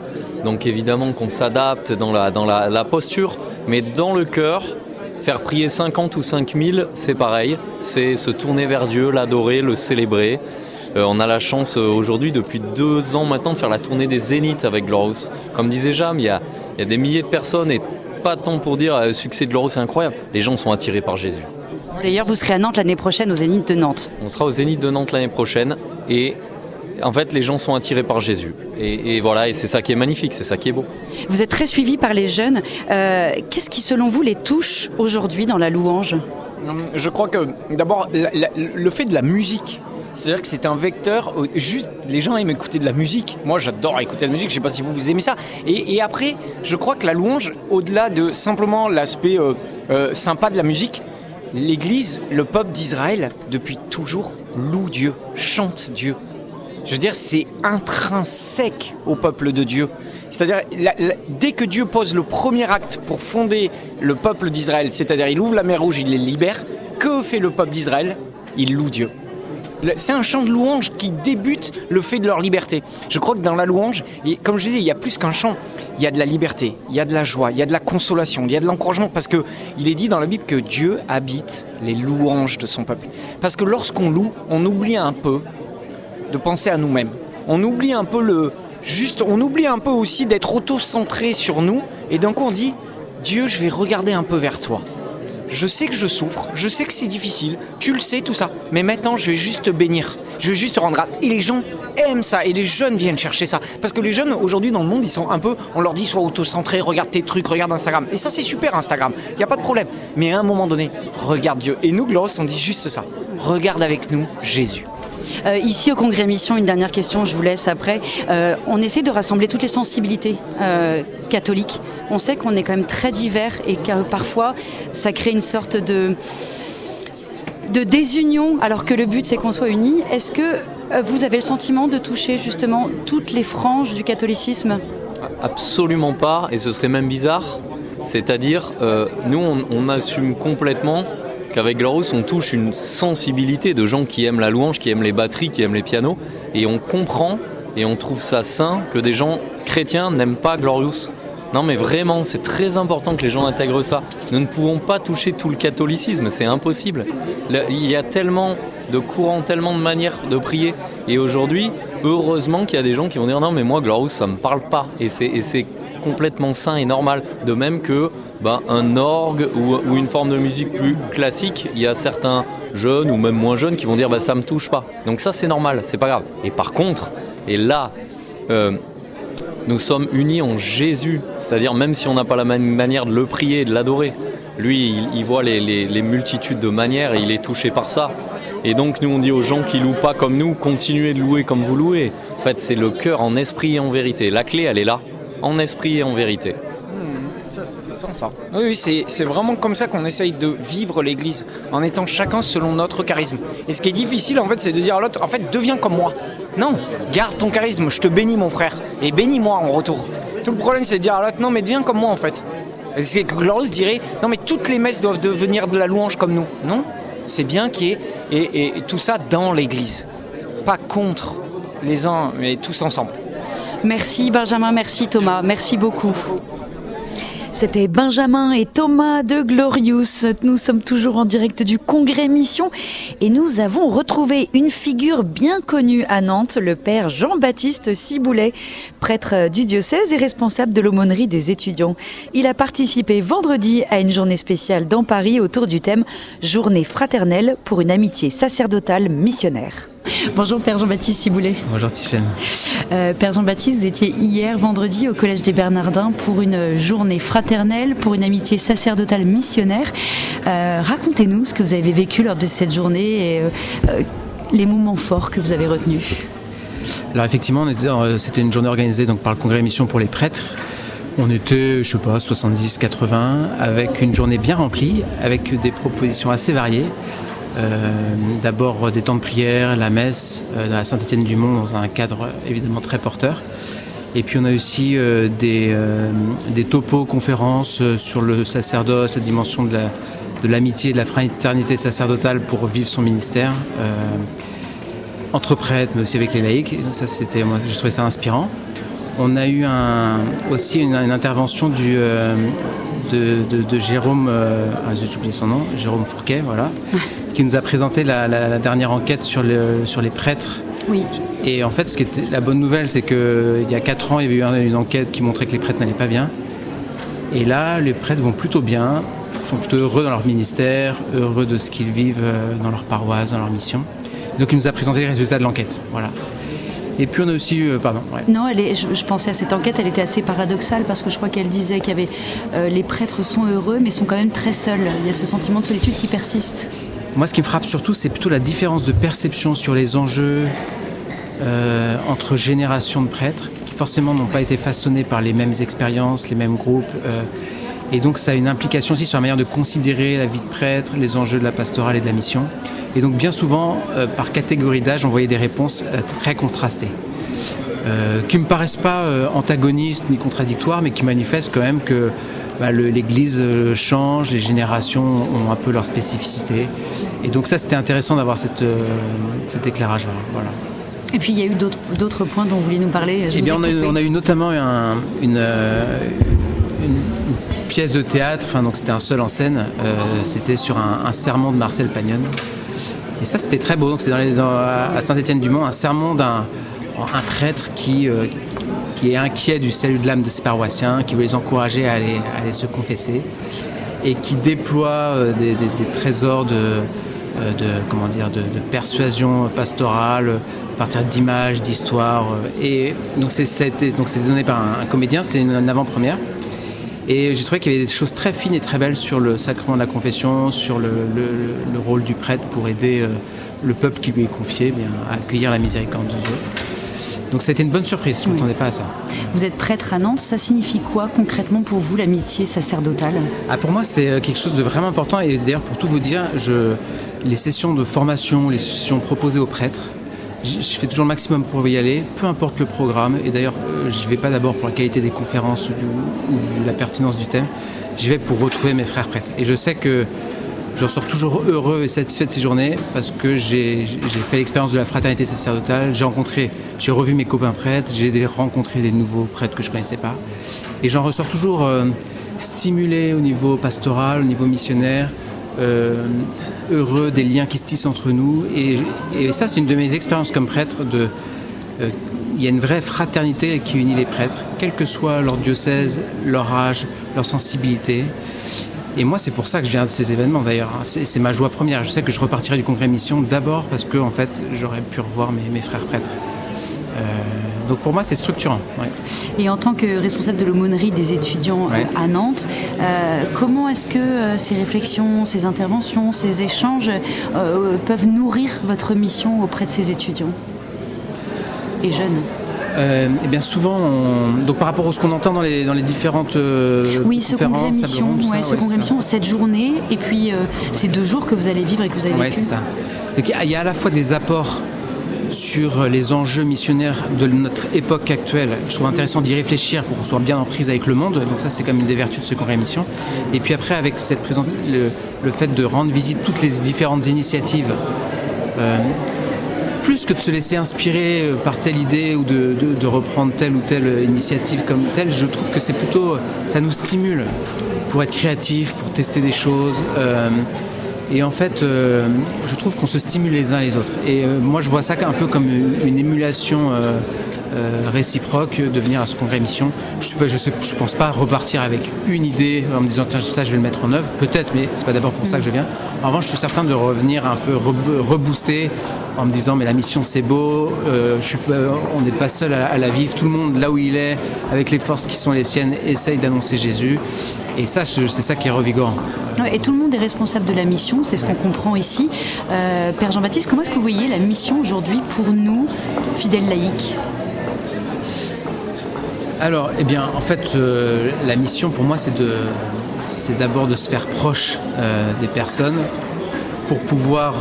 Donc évidemment qu'on s'adapte dans la posture, mais dans le cœur, faire prier 50 ou 5000, c'est pareil. C'est se tourner vers Dieu, l'adorer, le célébrer. On a la chance aujourd'hui, depuis 2 ans maintenant, de faire la tournée des Zéniths avec Glorious. Comme disait Jam, il y a des milliers de personnes et pas tant pour dire le succès de Glorious, c'est incroyable. Les gens sont attirés par Jésus. D'ailleurs, vous serez à Nantes l'année prochaine, au Zénith de Nantes. On sera au Zénith de Nantes l'année prochaine et en fait, les gens sont attirés par Jésus. Et voilà, et c'est ça qui est magnifique, c'est ça qui est beau. Vous êtes très suivi par les jeunes. Qu'est-ce qui, selon vous, les touche aujourd'hui dans la louange? Je crois que, d'abord, le fait de la musique, c'est-à-dire que c'est un vecteur, juste les gens aiment écouter de la musique. Moi, j'adore écouter de la musique, je ne sais pas si vous aimez ça. Et après, je crois que la louange, au-delà de simplement l'aspect sympa de la musique, l'Église, le peuple d'Israël, depuis toujours, loue Dieu, chante Dieu. Je veux dire, c'est intrinsèque au peuple de Dieu. C'est-à-dire, dès que Dieu pose le premier acte pour fonder le peuple d'Israël, c'est-à-dire il ouvre la mer Rouge, il les libère, que fait le peuple d'Israël? Il loue Dieu. C'est un chant de louange qui débute le fait de leur liberté. Je crois que dans la louange, et comme je disais, il y a plus qu'un chant. Il y a de la liberté, il y a de la joie, il y a de la consolation, il y a de l'encouragement. Parce qu'il est dit dans la Bible que Dieu habite les louanges de son peuple. Parce que lorsqu'on loue, on oublie un peu de penser à nous-mêmes. On oublie un peu on oublie un peu aussi d'être auto-centré sur nous. Et d'un coup, on dit, Dieu, je vais regarder un peu vers toi. Je sais que je souffre, je sais que c'est difficile, tu le sais tout ça, mais maintenant je vais juste te bénir, je vais juste te rendre grâce. Et les gens aiment ça, et les jeunes viennent chercher ça. Parce que les jeunes aujourd'hui dans le monde, ils sont un peu, on leur dit sois auto-centré, regarde tes trucs, regarde Instagram. Et ça c'est super Instagram, il n'y a pas de problème. Mais à un moment donné, regarde Dieu. Et nous, Glorious, on dit juste ça, regarde avec nous Jésus. Ici au Congrès Mission, une dernière question, je vous laisse après. On essaie de rassembler toutes les sensibilités catholiques. On sait qu'on est quand même très divers et que parfois ça crée une sorte de désunion alors que le but c'est qu'on soit unis. Est-ce que vous avez le sentiment de toucher justement toutes les franges du catholicisme? Absolument pas, et ce serait même bizarre. C'est-à-dire, nous on assume complètement qu'avec Glorious, on touche une sensibilité de gens qui aiment la louange, qui aiment les batteries, qui aiment les pianos, et on comprend et on trouve ça sain que des gens chrétiens n'aiment pas Glorious. Non mais vraiment, c'est très important que les gens intègrent ça. Nous ne pouvons pas toucher tout le catholicisme, c'est impossible. Il y a tellement de courants, tellement de manières de prier, et aujourd'hui, heureusement qu'il y a des gens qui vont dire non mais moi Glorious ça me parle pas, et c'est complètement sain et normal. De même que un orgue ou une forme de musique plus classique, il y a certains jeunes ou même moins jeunes qui vont dire ça me touche pas. Donc ça c'est normal, c'est pas grave. Et par contre, et là nous sommes unis en Jésus, c'est-à-dire même si on n'a pas la même manière de le prier, de l'adorer, lui il voit les multitudes de manières et il est touché par ça. Et donc nous on dit aux gens qui louent pas comme nous, continuez de louer comme vous louez. En fait c'est le cœur en esprit et en vérité. La clé elle est là, en esprit et en vérité. Ça, c'est ça. Oui, c'est vraiment comme ça qu'on essaye de vivre l'Église, en étant chacun selon notre charisme. Et ce qui est difficile, en fait, c'est de dire à l'autre, en fait, deviens comme moi. Non, garde ton charisme, je te bénis, mon frère, et bénis-moi en retour. Tout le problème, c'est de dire à l'autre, non, mais deviens comme moi, en fait. Et Glorious dirait, non, mais toutes les messes doivent devenir de la louange comme nous. Non, c'est bien qu'il y ait et tout ça dans l'Église, pas contre les uns, mais tous ensemble. Merci Benjamin, merci Thomas, merci beaucoup. C'était Benjamin et Thomas de Glorious. Nous sommes toujours en direct du Congrès Mission et nous avons retrouvé une figure bien connue à Nantes, le père Jean-Baptiste Ciboulet, prêtre du diocèse et responsable de l'aumônerie des étudiants. Il a participé vendredi à une journée spéciale dans Paris autour du thème « Journée fraternelle pour une amitié sacerdotale missionnaire ». Bonjour Père Jean-Baptiste Ciboulet. Bonjour Tiffaine. Père Jean-Baptiste, vous étiez hier vendredi au Collège des Bernardins pour une journée fraternelle, pour une amitié sacerdotale missionnaire. Racontez-nous ce que vous avez vécu lors de cette journée et les moments forts que vous avez retenus. Alors effectivement, c'était une journée organisée donc, par le Congrès Mission pour les prêtres. On était, 70-80, avec une journée bien remplie, avec des propositions assez variées. D'abord des temps de prière, la messe à Saint-Étienne-du-Mont dans un cadre évidemment très porteur. Et puis on a aussi des topos conférences sur le sacerdoce, cette dimension de l'amitié et de la fraternité sacerdotale pour vivre son ministère entre prêtres mais aussi avec les laïcs. Ça moi je trouvais ça inspirant. On a eu aussi une intervention de Jérôme, j'ai oublié son nom, Jérôme Fourquet, voilà, qui nous a présenté la dernière enquête sur les prêtres. Oui. Et en fait, la bonne nouvelle, c'est qu'il y a 4 ans, il y avait eu une enquête qui montrait que les prêtres n'allaient pas bien. Et là, les prêtres vont plutôt bien, sont plutôt heureux dans leur ministère, heureux de ce qu'ils vivent dans leur paroisse, dans leur mission. Donc il nous a présenté les résultats de l'enquête, voilà. Et puis on a aussi... Non, je pensais à cette enquête, elle était assez paradoxale parce que je crois qu'elle disait qu'il y avait... les prêtres sont heureux mais sont quand même très seuls. Il y a ce sentiment de solitude qui persiste. Moi ce qui me frappe surtout c'est plutôt la différence de perception sur les enjeux entre générations de prêtres qui forcément n'ont pas été façonnés par les mêmes expériences, les mêmes groupes. Et donc ça a une implication aussi sur la manière de considérer la vie de prêtre, les enjeux de la pastorale et de la mission. Et donc bien souvent, par catégorie d'âge, on voyait des réponses très contrastées, qui ne me paraissent pas antagonistes ni contradictoires, mais qui manifestent quand même que l'Église change, les générations ont un peu leur spécificité. Et donc ça, c'était intéressant d'avoir cet éclairage-là. Voilà. Et puis il y a eu d'autres points dont vous vouliez nous parler. On a eu notamment une pièce de théâtre, donc c'était un seul en scène, c'était sur un sermon de Marcel Pagnol. Et ça c'était très beau, donc c'est à Saint-Étienne-du-Mont, un sermon d'un prêtre qui est inquiet du salut de l'âme de ses paroissiens, qui veut les encourager à aller se confesser et qui déploie des trésors de persuasion pastorale à partir d'images, d'histoires. Et donc c'est donné par un comédien, c'était une avant-première. Et j'ai trouvé qu'il y avait des choses très fines et très belles sur le sacrement de la confession, sur le rôle du prêtre pour aider le peuple qui lui est confié à accueillir la miséricorde de Dieu. Donc ça a été une bonne surprise, je ne m'attendais pas à ça. Vous êtes prêtre à Nantes, ça signifie quoi concrètement pour vous l'amitié sacerdotale ? Pour moi c'est quelque chose de vraiment important et d'ailleurs pour tout vous dire, les sessions de formation, les sessions proposées aux prêtres, je fais toujours le maximum pour y aller, peu importe le programme. Et d'ailleurs, je ne vais pas d'abord pour la qualité des conférences ou la pertinence du thème. J'y vais pour retrouver mes frères prêtres. Et je sais que je ressors toujours heureux et satisfait de ces journées parce que j'ai fait l'expérience de la fraternité sacerdotale. J'ai revu mes copains prêtres, j'ai rencontré des nouveaux prêtres que je ne connaissais pas. Et j'en ressors toujours stimulé au niveau pastoral, au niveau missionnaire. Heureux des liens qui se tissent entre nous et ça c'est une de mes expériences comme prêtre il y a une vraie fraternité qui unit les prêtres, quel que soit leur diocèse, leur âge, leur sensibilité. Et moi, c'est pour ça que je viens de ces événements d'ailleurs. C'est ma joie première. Je sais que je repartirai du congrès mission d'abord parce que en fait, j'aurais pu revoir mes frères prêtres. Donc pour moi, c'est structurant. Ouais. Et en tant que responsable de l'aumônerie des étudiants à Nantes, comment est-ce que ces réflexions, ces interventions, ces échanges peuvent nourrir votre mission auprès de ces étudiants et jeunes? Eh bien souvent, donc par rapport à ce qu'on entend dans les différentes ce congrès mission, ce congrès mission, cette journée, et puis ces 2 jours que vous allez vivre et que vous avez vécu. Oui, c'est ça. Donc, il y a à la fois des apports sur les enjeux missionnaires de notre époque actuelle. Je trouve intéressant d'y réfléchir pour qu'on soit bien en prise avec le monde. Donc ça, c'est comme une des vertus de ce congrès mission. Et puis après, avec cette le fait de rendre visible toutes les différentes initiatives, plus que de se laisser inspirer par telle idée ou de reprendre telle ou telle initiative comme telle, je trouve que c'est plutôt, ça nous stimule pour être créatif, pour tester des choses. Et en fait, je trouve qu'on se stimule les uns les autres. Et moi, je vois ça un peu comme une émulation réciproque de venir à ce congrès mission. Je pense pas repartir avec une idée en me disant tiens, ça je vais le mettre en œuvre. Peut-être, mais c'est pas d'abord pour ça que je viens. En revanche, je suis certain de revenir un peu rebooster en me disant mais la mission c'est beau, on n'est pas seul à la vivre. Tout le monde là où il est, avec les forces qui sont les siennes, essaye d'annoncer Jésus. Et ça, c'est ça qui est revigorant. Et tout le monde est responsable de la mission, c'est ce qu'on comprend ici. Père Jean-Baptiste, comment est-ce que vous voyez la mission aujourd'hui pour nous, fidèles laïcs ? Alors, eh bien, en fait, la mission pour moi, c'est d'abord de se faire proche des personnes pour pouvoir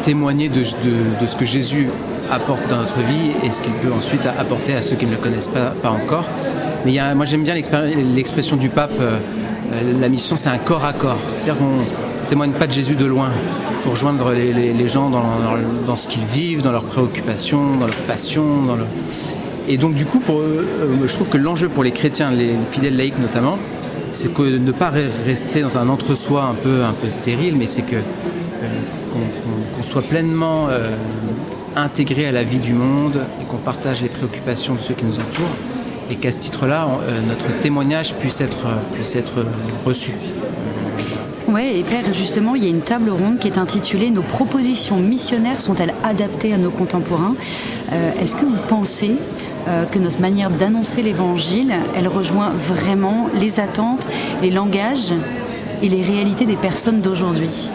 témoigner de ce que Jésus apporte dans notre vie et ce qu'il peut ensuite apporter à ceux qui ne le connaissent pas encore. Mais moi, j'aime bien l'expression du pape. La mission, c'est un corps à corps. C'est-à-dire qu'on ne témoigne pas de Jésus de loin. Il faut rejoindre les gens dans ce qu'ils vivent, dans leurs préoccupations, dans leurs passions. Et donc, du coup, je trouve que l'enjeu pour les chrétiens, les fidèles laïcs notamment, c'est que ne pas rester dans un entre-soi un peu stérile, mais c'est qu'on soit pleinement intégré à la vie du monde et qu'on partage les préoccupations de ceux qui nous entourent. Et qu'à ce titre-là, notre témoignage puisse être reçu. Oui, et Père, justement, il y a une table ronde qui est intitulée « Nos propositions missionnaires sont-elles adaptées à nos contemporains ?» Est-ce que vous pensez que notre manière d'annoncer l'Évangile, elle rejoint vraiment les attentes, les langages et les réalités des personnes d'aujourd'hui ?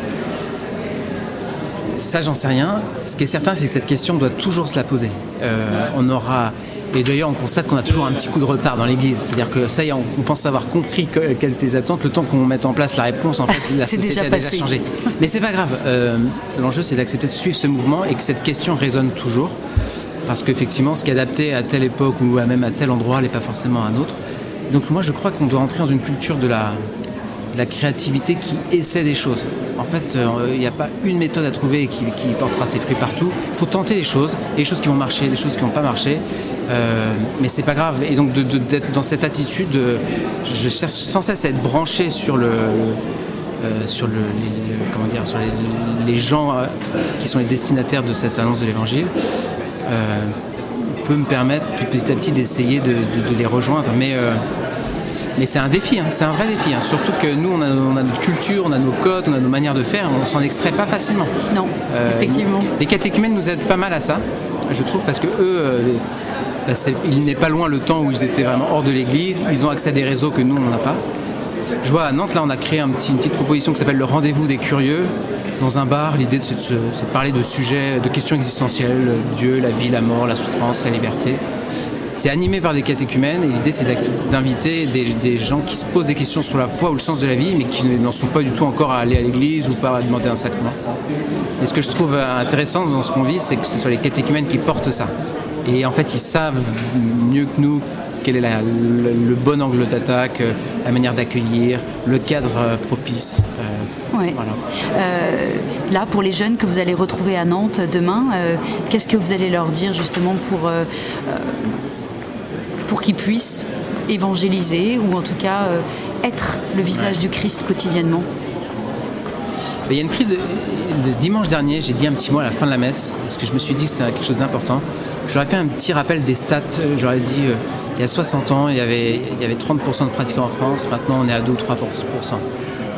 Ça, j'en sais rien. Ce qui est certain, c'est que cette question, on doit toujours se la poser. Et d'ailleurs, on constate qu'on a toujours un petit coup de retard dans l'Église. C'est-à-dire que ça y est, on pense avoir compris quelles étaient les attentes. Le temps qu'on mette en place la réponse, en fait, la société a déjà changé. Mais c'est pas grave. L'enjeu, c'est d'accepter de suivre ce mouvement et que cette question résonne toujours. Parce qu'effectivement, ce qui est adapté à telle époque ou même à tel endroit n'est pas forcément à un autre. Donc moi, je crois qu'on doit entrer dans une culture de la créativité qui essaie des choses. En fait, il n'y a pas une méthode à trouver qui portera ses fruits partout. Il faut tenter des choses qui vont marcher, des choses qui vont pas marcher. Mais c'est pas grave. Et donc d'être dans cette attitude, je cherche sans cesse à être branché sur les gens qui sont les destinataires de cette annonce de l'Évangile. Peut me permettre petit à petit d'essayer de les rejoindre. Mais c'est un défi, c'est un vrai défi. Surtout que nous, on a notre culture, on a nos codes, on a nos manières de faire, on s'en extrait pas facilement. Non, effectivement. Les catéchumènes nous aident pas mal à ça, je trouve, parce que eux, il n'est pas loin le temps où ils étaient vraiment hors de l'église, ils ont accès à des réseaux que nous, on n'a pas. Je vois à Nantes, là, on a créé une petite proposition qui s'appelle le Rendez-vous des Curieux. Dans un bar, l'idée c'est de parler de sujets, de questions existentielles, Dieu, la vie, la mort, la souffrance, la liberté. C'est animé par des catéchumènes et l'idée c'est d'inviter des gens qui se posent des questions sur la foi ou le sens de la vie mais qui n'en sont pas du tout encore à aller à l'église ou pas à demander un sacrement. Et ce que je trouve intéressant dans ce qu'on vit, c'est que ce soit les catéchumènes qui portent ça. Et en fait, ils savent mieux que nous quel est le bon angle d'attaque, la manière d'accueillir, le cadre propice. Ouais. Voilà. Là, pour les jeunes que vous allez retrouver à Nantes demain, qu'est-ce que vous allez leur dire justement pour qu'ils puissent évangéliser ou en tout cas être le visage du Christ quotidiennement ? Il y a une prise le dimanche dernier, j'ai dit un petit mot à la fin de la messe, parce que je me suis dit que c'était quelque chose d'important. J'aurais fait un petit rappel des stats. J'aurais dit, il y a 60 ans, il y avait 30% de pratiquants en France. Maintenant, on est à 2 ou 3%.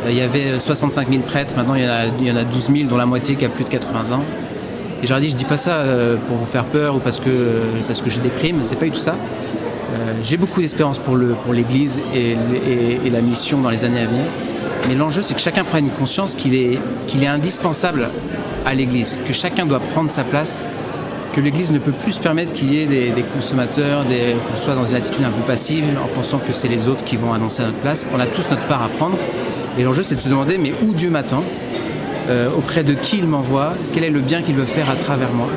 Il y avait 65 000 prêtres. Maintenant, il y en a 12 000, dont la moitié qui a plus de 80 ans. Et j'aurais dit, je dis pas ça pour vous faire peur ou parce que je déprime. C'est pas du tout ça. J'ai beaucoup d'espérance pour l'Église et la mission dans les années à venir. Mais l'enjeu, c'est que chacun prenne conscience qu'il est indispensable à l'Église, que chacun doit prendre sa place, que l'Église ne peut plus se permettre qu'il y ait des consommateurs, qu'on soit dans une attitude un peu passive, en pensant que c'est les autres qui vont annoncer à notre place. On a tous notre part à prendre. Et l'enjeu, c'est de se demander, mais où Dieu m'attend, auprès de qui il m'envoie, quel est le bien qu'il veut faire à travers moi.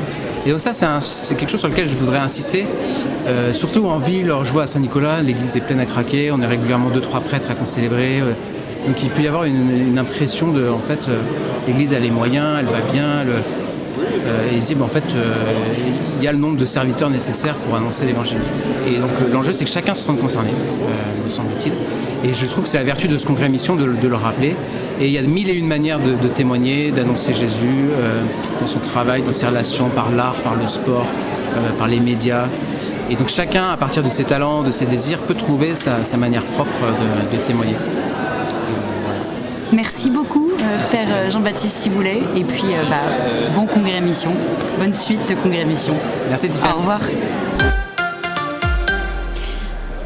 Et donc ça, c'est quelque chose sur lequel je voudrais insister, surtout en ville. Alors, je vois à Saint-Nicolas, l'église est pleine à craquer, on est régulièrement 2-3 prêtres à concélébrer. Donc il peut y avoir une impression de, en fait, l'église a les moyens, elle va bien, et il se dit, en fait, il y a le nombre de serviteurs nécessaires pour annoncer l'évangile. Et donc l'enjeu, c'est que chacun se sente concerné, me semble-t-il. Et je trouve que c'est la vertu de ce congrès mission de le rappeler. Et il y a 1001 manières de témoigner, d'annoncer Jésus dans son travail, dans ses relations, par l'art, par le sport, par les médias. Et donc chacun, à partir de ses talents, de ses désirs, peut trouver sa manière propre de témoigner. Merci beaucoup, Père Jean-Baptiste Ciboulet. Et puis, bon congrès mission. Bonne suite de congrès mission. Merci, Tiffany. Au revoir.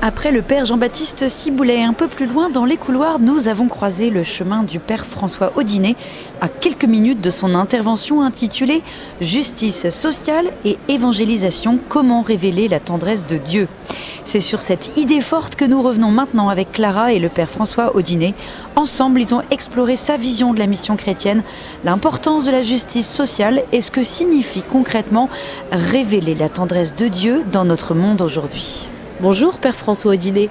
Après le Père Jean-Baptiste Ciboulet, un peu plus loin dans les couloirs, nous avons croisé le chemin du Père François Audinet à quelques minutes de son intervention intitulée « Justice sociale et évangélisation, comment révéler la tendresse de Dieu ». C'est sur cette idée forte que nous revenons maintenant avec Clara et le Père François Audinet. Ensemble, ils ont exploré sa vision de la mission chrétienne, l'importance de la justice sociale et ce que signifie concrètement révéler la tendresse de Dieu dans notre monde aujourd'hui. Bonjour Père François Audinet.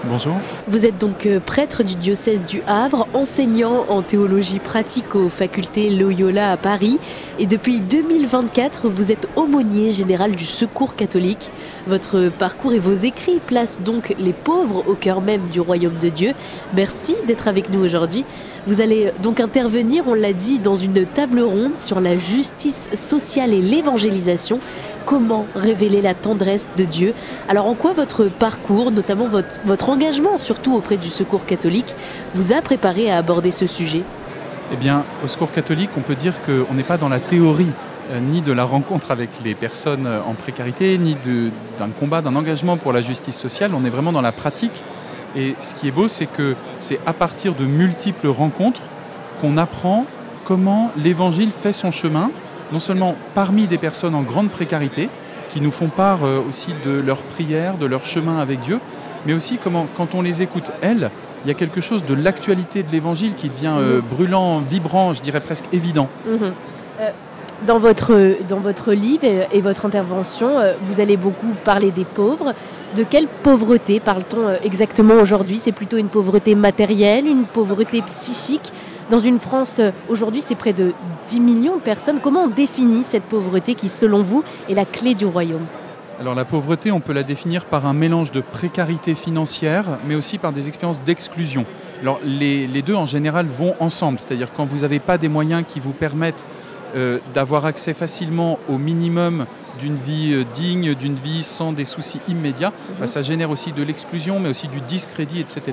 Bonjour. Vous êtes donc prêtre du diocèse du Havre, enseignant en théologie pratique aux facultés Loyola à Paris. Et depuis 2024, vous êtes aumônier général du Secours catholique. Votre parcours et vos écrits placent donc les pauvres au cœur même du royaume de Dieu. Merci d'être avec nous aujourd'hui. Vous allez donc intervenir, on l'a dit, dans une table ronde sur la justice sociale et l'évangélisation. Comment révéler la tendresse de Dieu? Alors en quoi votre parcours, notamment votre engagement, surtout auprès du Secours catholique, vous a préparé à aborder ce sujet? Eh bien, au Secours catholique, on peut dire qu'on n'est pas dans la théorie, ni de la rencontre avec les personnes en précarité, ni d'un combat, d'un engagement pour la justice sociale. On est vraiment dans la pratique. Et ce qui est beau, c'est que c'est à partir de multiples rencontres qu'on apprend comment l'Évangile fait son chemin, non seulement parmi des personnes en grande précarité, qui nous font part aussi de leurs prières, de leur chemin avec Dieu, mais aussi comment, quand on les écoute, elles, il y a quelque chose de l'actualité de l'Évangile qui devient brûlant, vibrant, je dirais presque évident. Dans votre livre et votre intervention, vous allez beaucoup parler des pauvres. De quelle pauvreté parle-t-on exactement aujourd'hui? C'est plutôt une pauvreté matérielle, une pauvreté psychique? Dans une France, aujourd'hui, c'est près de 10 millions de personnes. Comment on définit cette pauvreté qui, selon vous, est la clé du royaume? Alors la pauvreté, on peut la définir par un mélange de précarité financière, mais aussi par des expériences d'exclusion. Alors les deux, en général, vont ensemble. C'est-à-dire quand vous n'avez pas des moyens qui vous permettent d'avoir accès facilement au minimum d'une vie digne, d'une vie sans des soucis immédiats, ça génère aussi de l'exclusion, mais aussi du discrédit, etc.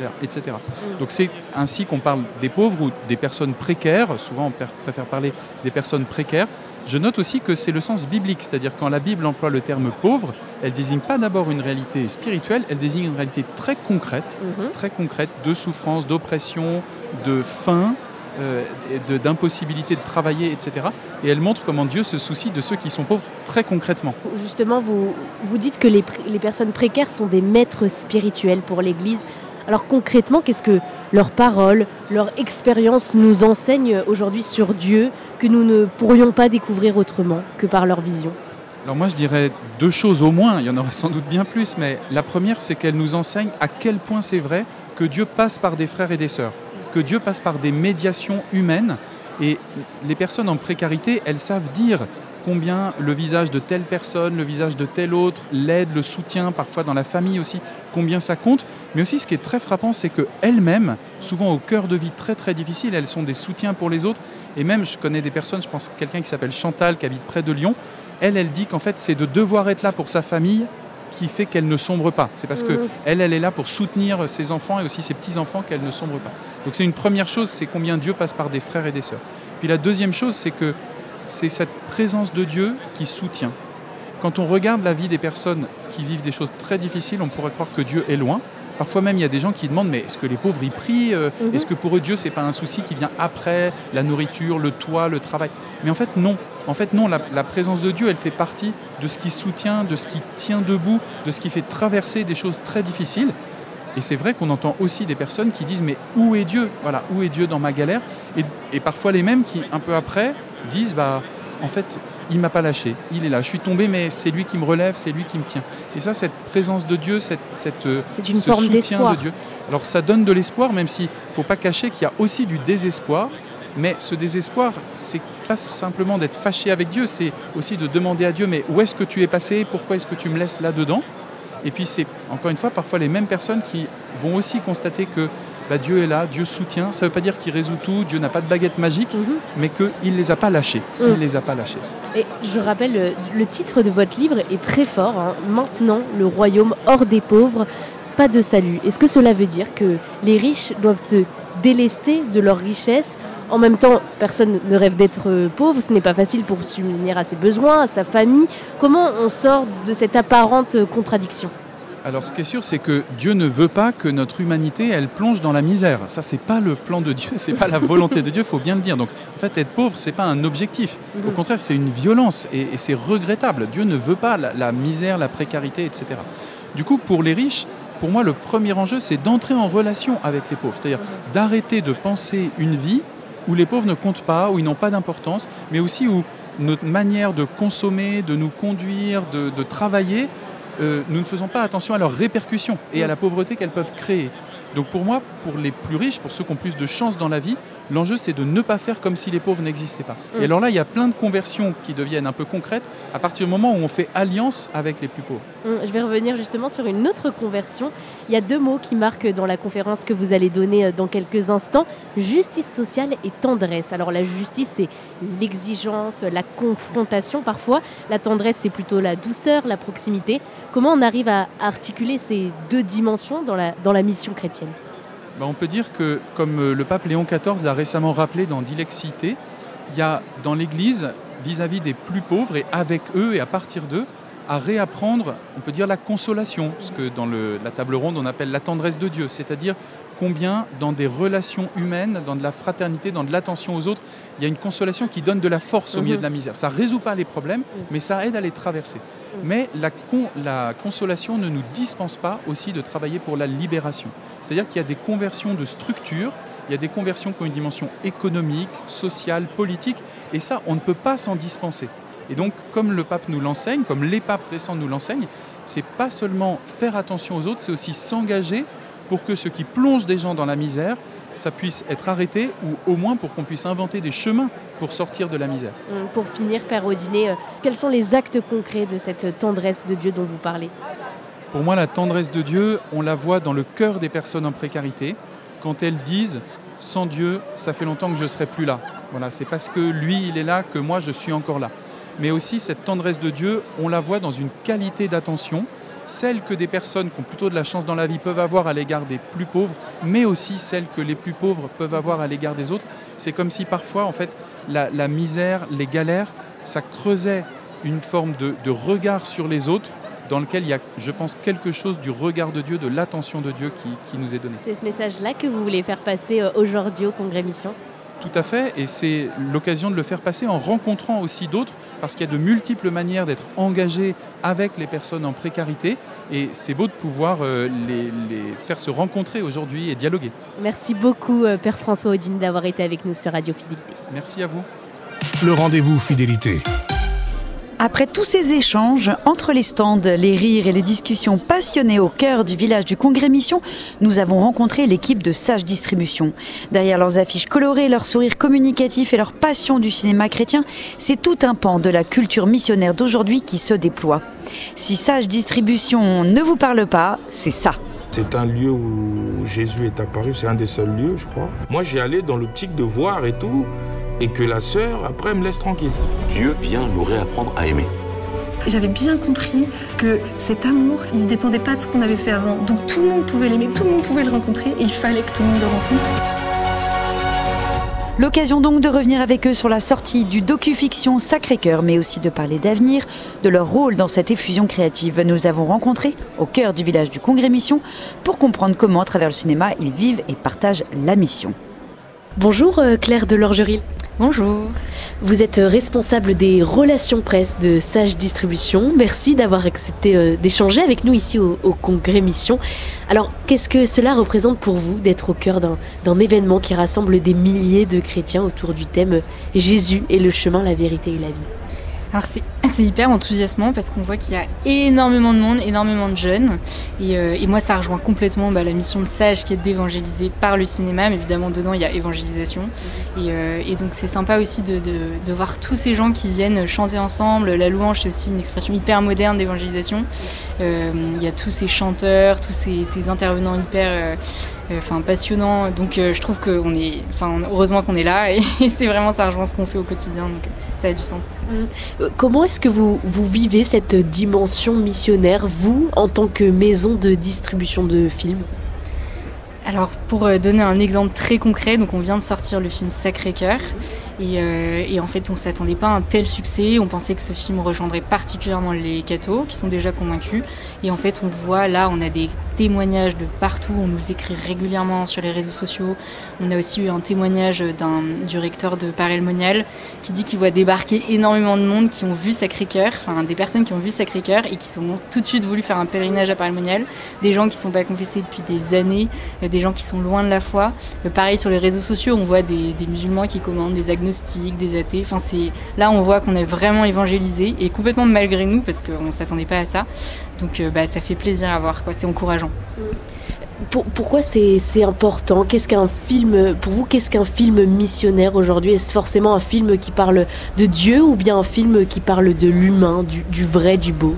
Donc c'est ainsi qu'on parle des pauvres ou des personnes précaires. Souvent on préfère parler des personnes précaires. Je note aussi que c'est le sens biblique, c'est-à-dire quand la Bible emploie le terme pauvre, elle désigne pas d'abord une réalité spirituelle, elle désigne une réalité très concrète de souffrance, d'oppression, de faim, d'impossibilité de travailler, etc. Et elle montre comment Dieu se soucie de ceux qui sont pauvres très concrètement. Justement, vous dites que les personnes précaires sont des maîtres spirituels pour l'Église. Alors concrètement, qu'est-ce que leur parole, leur expérience nous enseigne aujourd'hui sur Dieu que nous ne pourrions pas découvrir autrement que par leur vision? Alors moi je dirais deux choses au moins, il y en aurait sans doute bien plus, mais la première c'est qu'elle nous enseigne à quel point c'est vrai que Dieu passe par des frères et des sœurs, que Dieu passe par des médiations humaines, et les personnes en précarité, elles savent dire combien le visage de telle personne, le visage de telle autre, l'aide, le soutien, parfois dans la famille aussi, combien ça compte. Mais aussi, ce qui est très frappant, c'est qu'elles-mêmes, souvent au cœur de vie très très difficile, elles sont des soutiens pour les autres. Et même, je connais des personnes, je pense à quelqu'un qui s'appelle Chantal, qui habite près de Lyon. Elle dit qu'en fait, c'est de devoir être là pour sa famille qui fait qu'elle ne sombre pas. C'est parce qu'elle est là pour soutenir ses enfants et aussi ses petits-enfants qu'elle ne sombre pas. Donc c'est une première chose, c'est combien Dieu passe par des frères et des sœurs. Puis la deuxième chose, c'est que c'est cette présence de Dieu qui soutient. Quand on regarde la vie des personnes qui vivent des choses très difficiles, on pourrait croire que Dieu est loin. Parfois même, il y a des gens qui demandent, mais est-ce que les pauvres, ils prient ? Est-ce que pour eux, Dieu, c'est pas un souci qui vient après la nourriture, le toit, le travail ? Mais en fait, non. En fait, non, la présence de Dieu, elle fait partie de ce qui soutient, de ce qui tient debout, de ce qui fait traverser des choses très difficiles. Et c'est vrai qu'on entend aussi des personnes qui disent, mais où est Dieu ? Voilà, où est Dieu dans ma galère ? Et parfois les mêmes qui, un peu après, disent, en fait, il ne m'a pas lâché, il est là, je suis tombé, mais c'est lui qui me relève, c'est lui qui me tient. Et ça, cette présence de Dieu, ce soutien de Dieu, alors ça donne de l'espoir, même s'il ne faut pas cacher qu'il y a aussi du désespoir, mais ce désespoir, c'est pas simplement d'être fâché avec Dieu, c'est aussi de demander à Dieu, mais où est-ce que tu es passé, pourquoi est-ce que tu me laisses là-dedans ? Et puis c'est, encore une fois, parfois les mêmes personnes qui vont aussi constater que Dieu est là, Dieu soutient. Ça ne veut pas dire qu'il résout tout, Dieu n'a pas de baguette magique, mais qu'il ne les a pas lâchés. Il les a pas lâchés. Et je rappelle, le titre de votre livre est très fort. Maintenant, le royaume hors des pauvres, pas de salut. Est-ce que cela veut dire que les riches doivent se délester de leur richesse ? En même temps, personne ne rêve d'être pauvre. Ce n'est pas facile pour subvenir à ses besoins, à sa famille. Comment on sort de cette apparente contradiction ? Alors ce qui est sûr, c'est que Dieu ne veut pas que notre humanité, elle plonge dans la misère. Ça, c'est pas le plan de Dieu, c'est pas la volonté de Dieu, il faut bien le dire. Donc en fait, être pauvre, c'est pas un objectif. Au contraire, c'est une violence et c'est regrettable. Dieu ne veut pas la misère, la précarité, etc. Du coup, pour les riches, pour moi, le premier enjeu, c'est d'entrer en relation avec les pauvres. C'est-à-dire d'arrêter de penser une vie où les pauvres ne comptent pas, où ils n'ont pas d'importance, mais aussi où notre manière de consommer, de nous conduire, de travailler, nous ne faisons pas attention à leurs répercussions et à la pauvreté qu'elles peuvent créer. Donc pour moi, pour les plus riches, pour ceux qui ont plus de chance dans la vie, l'enjeu c'est de ne pas faire comme si les pauvres n'existaient pas. Et alors là, il y a plein de conversions qui deviennent un peu concrètes à partir du moment où on fait alliance avec les plus pauvres. Je vais revenir justement sur une autre conversion. Il y a deux mots qui marquent dans la conférence que vous allez donner dans quelques instants, justice sociale et tendresse. Alors la justice, c'est l'exigence, la confrontation parfois. La tendresse, c'est plutôt la douceur, la proximité. Comment on arrive à articuler ces deux dimensions dans la mission chrétienne ? On peut dire que, comme le pape Léon XIV l'a récemment rappelé dans Dilex Cité, il y a dans l'Église, vis-à-vis des plus pauvres et avec eux et à partir d'eux, à réapprendre, on peut dire, la consolation, ce que dans la table ronde on appelle la tendresse de Dieu, c'est-à-dire combien dans des relations humaines, dans de la fraternité, dans de l'attention aux autres, il y a une consolation qui donne de la force au milieu de la misère. Ça ne résout pas les problèmes, mais ça aide à les traverser. Mais la consolation ne nous dispense pas aussi de travailler pour la libération. C'est-à-dire qu'il y a des conversions de structure, il y a des conversions qui ont une dimension économique, sociale, politique, et ça, on ne peut pas s'en dispenser. Et donc, comme le pape nous l'enseigne, comme les papes récents nous l'enseignent, c'est pas seulement faire attention aux autres, c'est aussi s'engager pour que ce qui plonge des gens dans la misère, ça puisse être arrêté ou au moins pour qu'on puisse inventer des chemins pour sortir de la misère. Pour finir, Père Audinet, quels sont les actes concrets de cette tendresse de Dieu dont vous parlez ? Pour moi, la tendresse de Dieu, on la voit dans le cœur des personnes en précarité, quand elles disent « sans Dieu, ça fait longtemps que je ne serai plus là ». Voilà, c'est parce que lui, il est là que moi, je suis encore là. Mais aussi, cette tendresse de Dieu, on la voit dans une qualité d'attention, celle que des personnes qui ont plutôt de la chance dans la vie peuvent avoir à l'égard des plus pauvres, mais aussi celle que les plus pauvres peuvent avoir à l'égard des autres. C'est comme si parfois, en fait, la misère, les galères, ça creusait une forme de regard sur les autres, dans lequel il y a, je pense, quelque chose du regard de Dieu, de l'attention de Dieu qui nous est donné. C'est ce message-là que vous voulez faire passer aujourd'hui au Congrès Mission ? Tout à fait, et c'est l'occasion de le faire passer en rencontrant aussi d'autres, parce qu'il y a de multiples manières d'être engagé avec les personnes en précarité, et c'est beau de pouvoir les faire se rencontrer aujourd'hui et dialoguer. Merci beaucoup, Père François Audinet, d'avoir été avec nous sur Radio Fidélité. Merci à vous. Le rendez-vous fidélité. Après tous ces échanges, entre les stands, les rires et les discussions passionnées au cœur du village du Congrès Mission, nous avons rencontré l'équipe de Sage Distribution. Derrière leurs affiches colorées, leur sourire communicatif et leur passion du cinéma chrétien, c'est tout un pan de la culture missionnaire d'aujourd'hui qui se déploie. Si Sage Distribution ne vous parle pas, c'est ça. C'est un lieu où Jésus est apparu, c'est un des seuls lieux, je crois. Moi, j'y allais dans l'optique de voir et tout, et que la sœur, après, me laisse tranquille. Dieu vient nous réapprendre à aimer. J'avais bien compris que cet amour, il ne dépendait pas de ce qu'on avait fait avant. Donc tout le monde pouvait l'aimer, tout le monde pouvait le rencontrer, et il fallait que tout le monde le rencontre. L'occasion donc de revenir avec eux sur la sortie du docu-fiction Sacré-Cœur, mais aussi de parler d'avenir, de leur rôle dans cette effusion créative. Nous avons rencontré au cœur du village du Congrès Mission pour comprendre comment, à travers le cinéma, ils vivent et partagent la mission. Bonjour Claire de Lorgeril. Bonjour. Vous êtes responsable des relations presse de Sage Distribution. Merci d'avoir accepté d'échanger avec nous ici au Congrès Mission. Alors, qu'est-ce que cela représente pour vous d'être au cœur d'un événement qui rassemble des milliers de chrétiens autour du thème Jésus est le chemin, la vérité et la vie? Alors c'est hyper enthousiasmant parce qu'on voit qu'il y a énormément de monde, énormément de jeunes et moi ça rejoint complètement la mission de Sage qui est d'évangéliser par le cinéma, mais évidemment dedans il y a évangélisation et donc c'est sympa aussi de voir tous ces gens qui viennent chanter ensemble. La louange c'est aussi une expression hyper moderne d'évangélisation. Il y a tous ces chanteurs, tous ces intervenants hyper passionnants, donc je trouve que heureusement qu'on est là et c'est vraiment ça rejoint ce qu'on fait au quotidien, donc ça a du sens. Comment est-ce que vous vivez cette dimension missionnaire, vous, en tant que maison de distribution de films? Alors, pour donner un exemple très concret, donc on vient de sortir le film Sacré-Cœur et en fait on ne s'attendait pas à un tel succès. On pensait que ce film rejoindrait particulièrement les cathos qui sont déjà convaincus et en fait on voit là, on a des témoignages de partout, on nous écrit régulièrement sur les réseaux sociaux. On a aussi eu un témoignage du recteur de Paray-le-Monial qui dit qu'il voit débarquer énormément de monde qui ont vu Sacré-Cœur, des personnes qui ont vu Sacré-Cœur et qui ont tout de suite voulu faire un pèlerinage à Paray-le-Monial, des gens qui ne sont pas confessés depuis des années, des gens qui sont loin de la foi. Pareil sur les réseaux sociaux, on voit des musulmans qui commandent, des agnostiques, des athées. Là, on voit qu'on a vraiment évangélisé et complètement malgré nous parce qu'on ne s'attendait pas à ça. Donc, ça fait plaisir à voir, quoi. C'est encourageant. Pourquoi c'est important? Qu'est-ce qu'un film, pour vous, qu'est-ce qu'un film missionnaire aujourd'hui? Est-ce forcément un film qui parle de Dieu ou bien un film qui parle de l'humain, du vrai, du beau?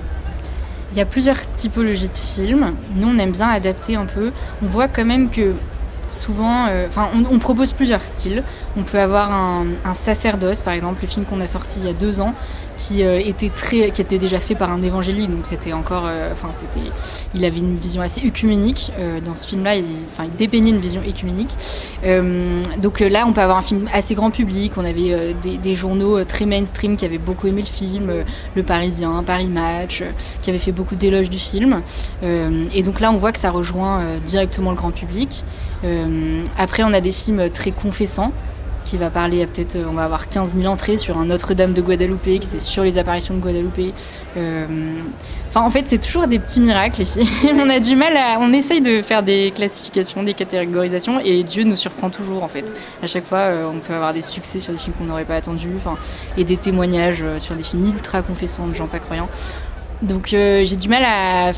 Il y a plusieurs typologies de films. Nous, on aime bien adapter un peu. On voit quand même que souvent, on propose plusieurs styles. On peut avoir un sacerdoce, par exemple, le film qu'on a sorti il y a 2 ans, qui était déjà fait par un évangélique, donc c'était encore, il avait une vision assez œcuménique dans ce film-là. Il dépeignait une vision œcuménique. Donc là, on peut avoir un film assez grand public. On avait des journaux très mainstream qui avaient beaucoup aimé le film, Le Parisien, Paris Match, qui avaient fait beaucoup d'éloges du film. Et donc là, on voit que ça rejoint directement le grand public. Après, on a des films très confessants qui va parler on va avoir 15 000 entrées sur un Notre-Dame de Guadeloupe, qui c'est sur les apparitions de Guadeloupe. En fait, c'est toujours des petits miracles, les filles. On essaye de faire des classifications, des catégorisations, et Dieu nous surprend toujours, en fait. À chaque fois, on peut avoir des succès sur des films qu'on n'aurait pas attendus, et des témoignages sur des films ultra confessants de gens pas croyants. Donc j'ai du mal à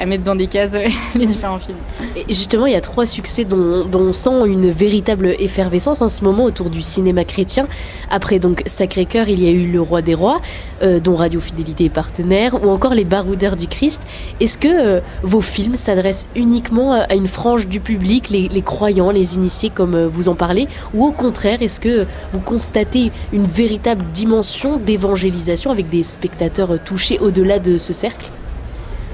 mettre dans des cases les différents films. Et justement, il y a 3 succès dont on sent une véritable effervescence en ce moment autour du cinéma chrétien. Après donc Sacré-Cœur, il y a eu Le Roi des Rois, dont Radio Fidélité est partenaire, ou encore Les Baroudeurs du Christ. Est-ce que vos films s'adressent uniquement à une frange du public, les croyants, les initiés comme vous en parlez, ou au contraire, est-ce que vous constatez une véritable dimension d'évangélisation avec des spectateurs touchés au-delà de ce cercle?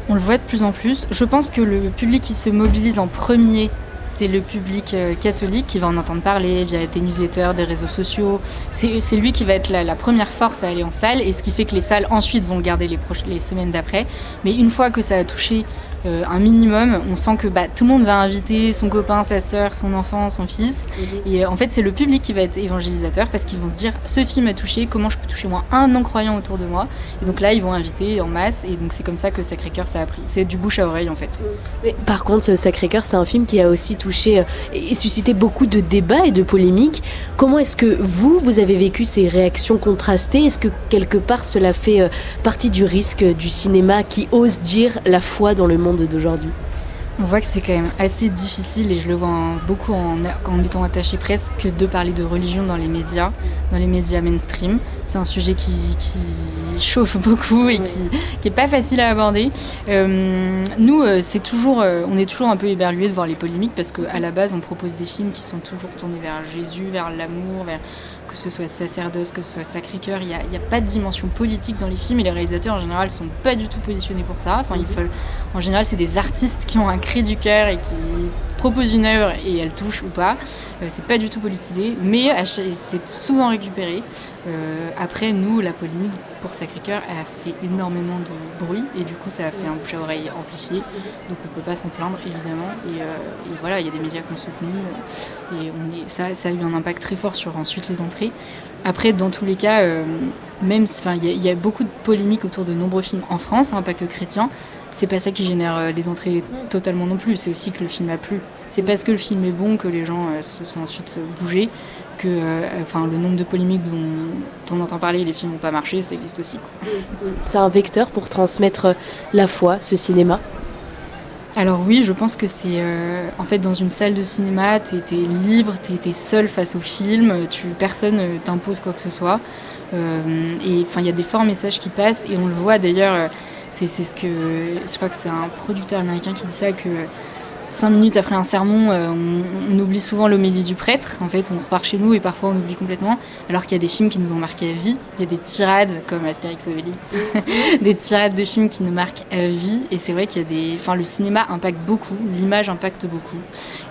On le voit de plus en plus. Je pense que le public qui se mobilise en premier, c'est le public catholique qui va en entendre parler via des newsletters, des réseaux sociaux. C'est lui qui va être la première force à aller en salle, et ce qui fait que les salles ensuite vont le garder les semaines d'après. Mais une fois que ça a touché un minimum. On sent que tout le monde va inviter son copain, sa sœur, son enfant, son fils. Et en fait, c'est le public qui va être évangélisateur parce qu'ils vont se dire, ce film m'a touché, comment je peux toucher moi un non-croyant autour de moi? Et donc là, ils vont inviter en masse. Et donc c'est comme ça que Sacré-Cœur, ça a pris. C'est du bouche à oreille, en fait. Mais par contre, Sacré-Cœur, c'est un film qui a aussi touché et suscité beaucoup de débats et de polémiques. Comment est-ce que vous avez vécu ces réactions contrastées? Est-ce que quelque part cela fait partie du risque du cinéma qui ose dire la foi dans le monde d'aujourd'hui? On voit que c'est quand même assez difficile, et je le vois beaucoup en étant attaché presse, que de parler de religion dans les médias mainstream. C'est un sujet qui chauffe beaucoup et qui est pas facile à aborder. Nous, on est toujours un peu éberlués de voir les polémiques, parce qu'à la base, on propose des films qui sont toujours tournés vers Jésus, vers l'amour, que ce soit Sacerdoce, que ce soit Sacré-Cœur, il n'y a pas de dimension politique dans les films, et les réalisateurs en général sont pas du tout positionnés pour ça. En général, c'est des artistes qui ont un cri du cœur et qui proposent une œuvre et elle touche ou pas. C'est pas du tout politisé, mais c'est souvent récupéré. Après, nous, la polémique pour Sacré-Cœur a fait énormément de bruit, et du coup, ça a fait un bouche à oreille amplifié. Donc, on peut pas s'en plaindre, évidemment. Et voilà, il y a des médias qui ont soutenu, et ça a eu un impact très fort sur ensuite les entrées. Après, dans tous les cas, il y a beaucoup de polémiques autour de nombreux films en France, pas que chrétiens. C'est pas ça qui génère les entrées totalement non plus. C'est aussi que le film a plu. C'est parce que le film est bon que les gens se sont ensuite bougés, que le nombre de polémiques dont on entend parler, les films n'ont pas marché, ça existe aussi, quoi. C'est un vecteur pour transmettre la foi, ce cinéma? Alors oui, je pense que c'est... en fait, dans une salle de cinéma, t'es libre, t'es seul face au film, personne t'impose quoi que ce soit. Et il y a des forts messages qui passent, et on le voit d'ailleurs... C'est ce que... Je crois que c'est un producteur américain qui dit ça, que 5 minutes après un sermon, on oublie souvent l'homélie du prêtre. En fait, on repart chez nous et parfois on oublie complètement. Alors qu'il y a des films qui nous ont marqué à vie. Il y a des tirades comme Astérix Obélix, des tirades de films qui nous marquent à vie. Et c'est vrai qu'il y a des... le cinéma impacte beaucoup, l'image impacte beaucoup.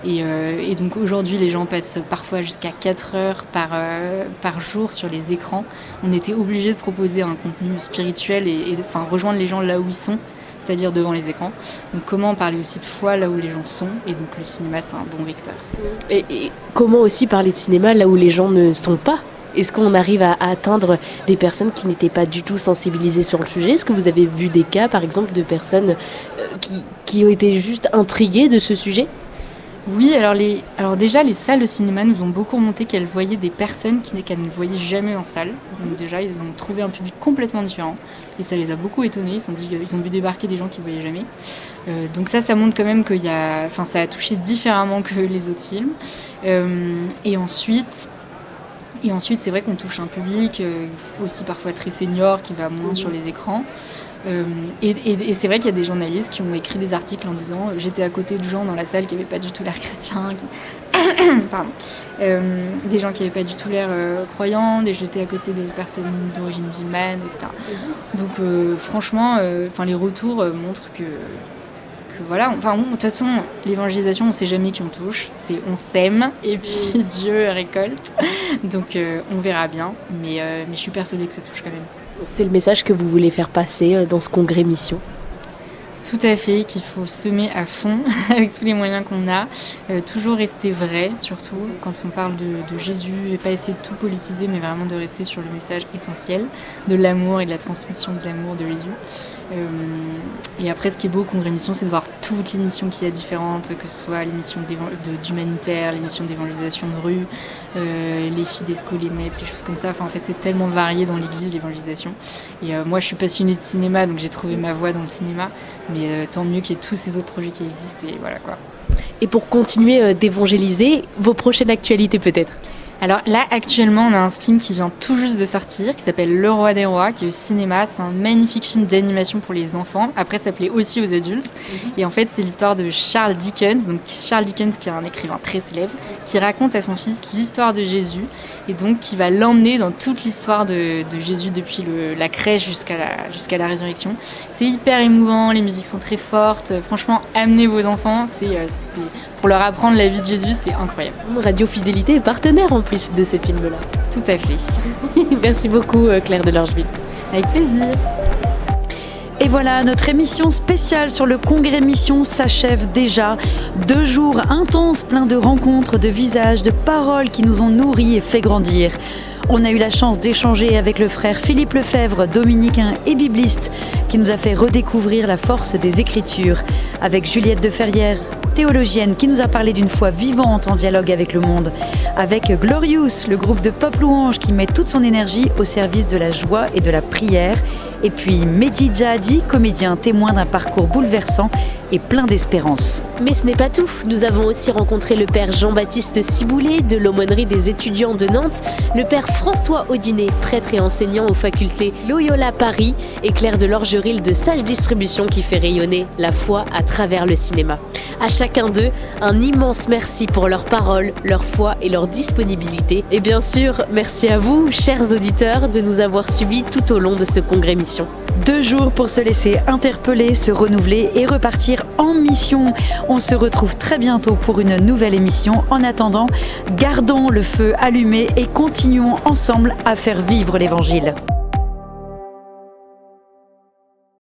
Et donc aujourd'hui, les gens passent parfois jusqu'à 4 heures par jour sur les écrans. On était obligé de proposer un contenu spirituel et rejoindre les gens là où ils sont, c'est-à-dire devant les écrans. Donc comment parler aussi de foi là où les gens sont, et donc le cinéma, c'est un bon vecteur. Et comment aussi parler de cinéma là où les gens ne sont pas? Est-ce qu'on arrive à atteindre des personnes qui n'étaient pas du tout sensibilisées sur le sujet? Est-ce que vous avez vu des cas, par exemple, de personnes qui ont été juste intriguées de ce sujet? Oui, alors déjà, les salles de cinéma nous ont beaucoup remonté qu'elles voyaient des personnes qu'elles ne voyaient jamais en salle. Donc déjà, ils ont trouvé un public complètement différent. Et ça les a beaucoup étonnés. Ils ont vu débarquer des gens qu'ils ne voyaient jamais. Donc ça montre quand même ça a touché différemment que les autres films. Et ensuite, c'est vrai qu'on touche un public aussi parfois très senior qui va moins sur les écrans. Et c'est vrai qu'il y a des journalistes qui ont écrit des articles en disant j'étais à côté de gens dans la salle qui n'avaient pas du tout l'air chrétiens, des gens qui n'avaient pas du tout l'air croyants, j'étais à côté de personnes d'origine musulmane, etc. Donc franchement, les retours montrent que voilà, de toute façon, l'évangélisation, on ne sait jamais qui on touche, on sème et puis Dieu récolte. Donc on verra bien, mais je suis persuadée que ça touche quand même. C'est le message que vous voulez faire passer dans ce congrès Mission? Tout à fait, qu'il faut semer à fond avec tous les moyens qu'on a, toujours rester vrai, surtout quand on parle de Jésus, et pas essayer de tout politiser, mais vraiment de rester sur le message essentiel de l'amour et de la transmission de l'amour de Jésus. Et après, ce qui est beau au congrès Mission, c'est de voir toutes les missions qu'il y a différentes, que ce soit les missions d'humanitaire, les missions d'évangélisation de rue, les Fidesco, les MEP, les choses comme ça. En fait, c'est tellement varié dans l'église, l'évangélisation. Et moi, je suis passionnée de cinéma, donc j'ai trouvé ma voie dans le cinéma. Mais tant mieux qu'il y ait tous ces autres projets qui existent, et voilà quoi. Et pour continuer d'évangéliser, vos prochaines actualités peut-être? Alors là, actuellement, on a un film qui vient tout juste de sortir, qui s'appelle Le Roi des Rois, qui est au cinéma. C'est un magnifique film d'animation pour les enfants. Après, ça plaît aussi aux adultes. Et en fait, c'est l'histoire de Charles Dickens. Donc Charles Dickens, qui est un écrivain très célèbre, qui raconte à son fils l'histoire de Jésus, et donc qui va l'emmener dans toute l'histoire de Jésus depuis la crèche jusqu'à la résurrection. C'est hyper émouvant, les musiques sont très fortes. Franchement, amenez vos enfants, pour leur apprendre la vie de Jésus, c'est incroyable. Radio Fidélité est partenaire en plus de ce film-là. Tout à fait. Merci beaucoup Claire de Lorgeville. Avec plaisir. Et voilà, notre émission spéciale sur le Congrès Mission s'achève déjà. 2 jours intenses, pleins de rencontres, de visages, de paroles qui nous ont nourris et fait grandir. On a eu la chance d'échanger avec le frère Philippe Lefebvre, dominicain et bibliste, qui nous a fait redécouvrir la force des Écritures. Avec Juliette de Ferrière, théologienne, qui nous a parlé d'une foi vivante en dialogue avec le monde. Avec Glorious, le groupe de pop louange qui met toute son énergie au service de la joie et de la prière. Et puis Mehdi Djahadi, comédien témoin d'un parcours bouleversant et plein d'espérance. Mais ce n'est pas tout. Nous avons aussi rencontré le père Jean-Baptiste Ciboulet de l'aumônerie des étudiants de Nantes, le père François Audinet, prêtre et enseignant aux facultés Loyola Paris, et Claire de Lorgeril de Sage Distribution qui fait rayonner la foi à travers le cinéma. À chacun d'eux, un immense merci pour leurs paroles, leur foi et leur disponibilité. Et bien sûr, merci à vous, chers auditeurs, de nous avoir suivis tout au long de ce congrès mission. 2 jours pour se laisser interpeller, se renouveler et repartir en mission. On se retrouve très bientôt pour une nouvelle émission. En attendant, gardons le feu allumé et continuons ensemble à faire vivre l'Évangile.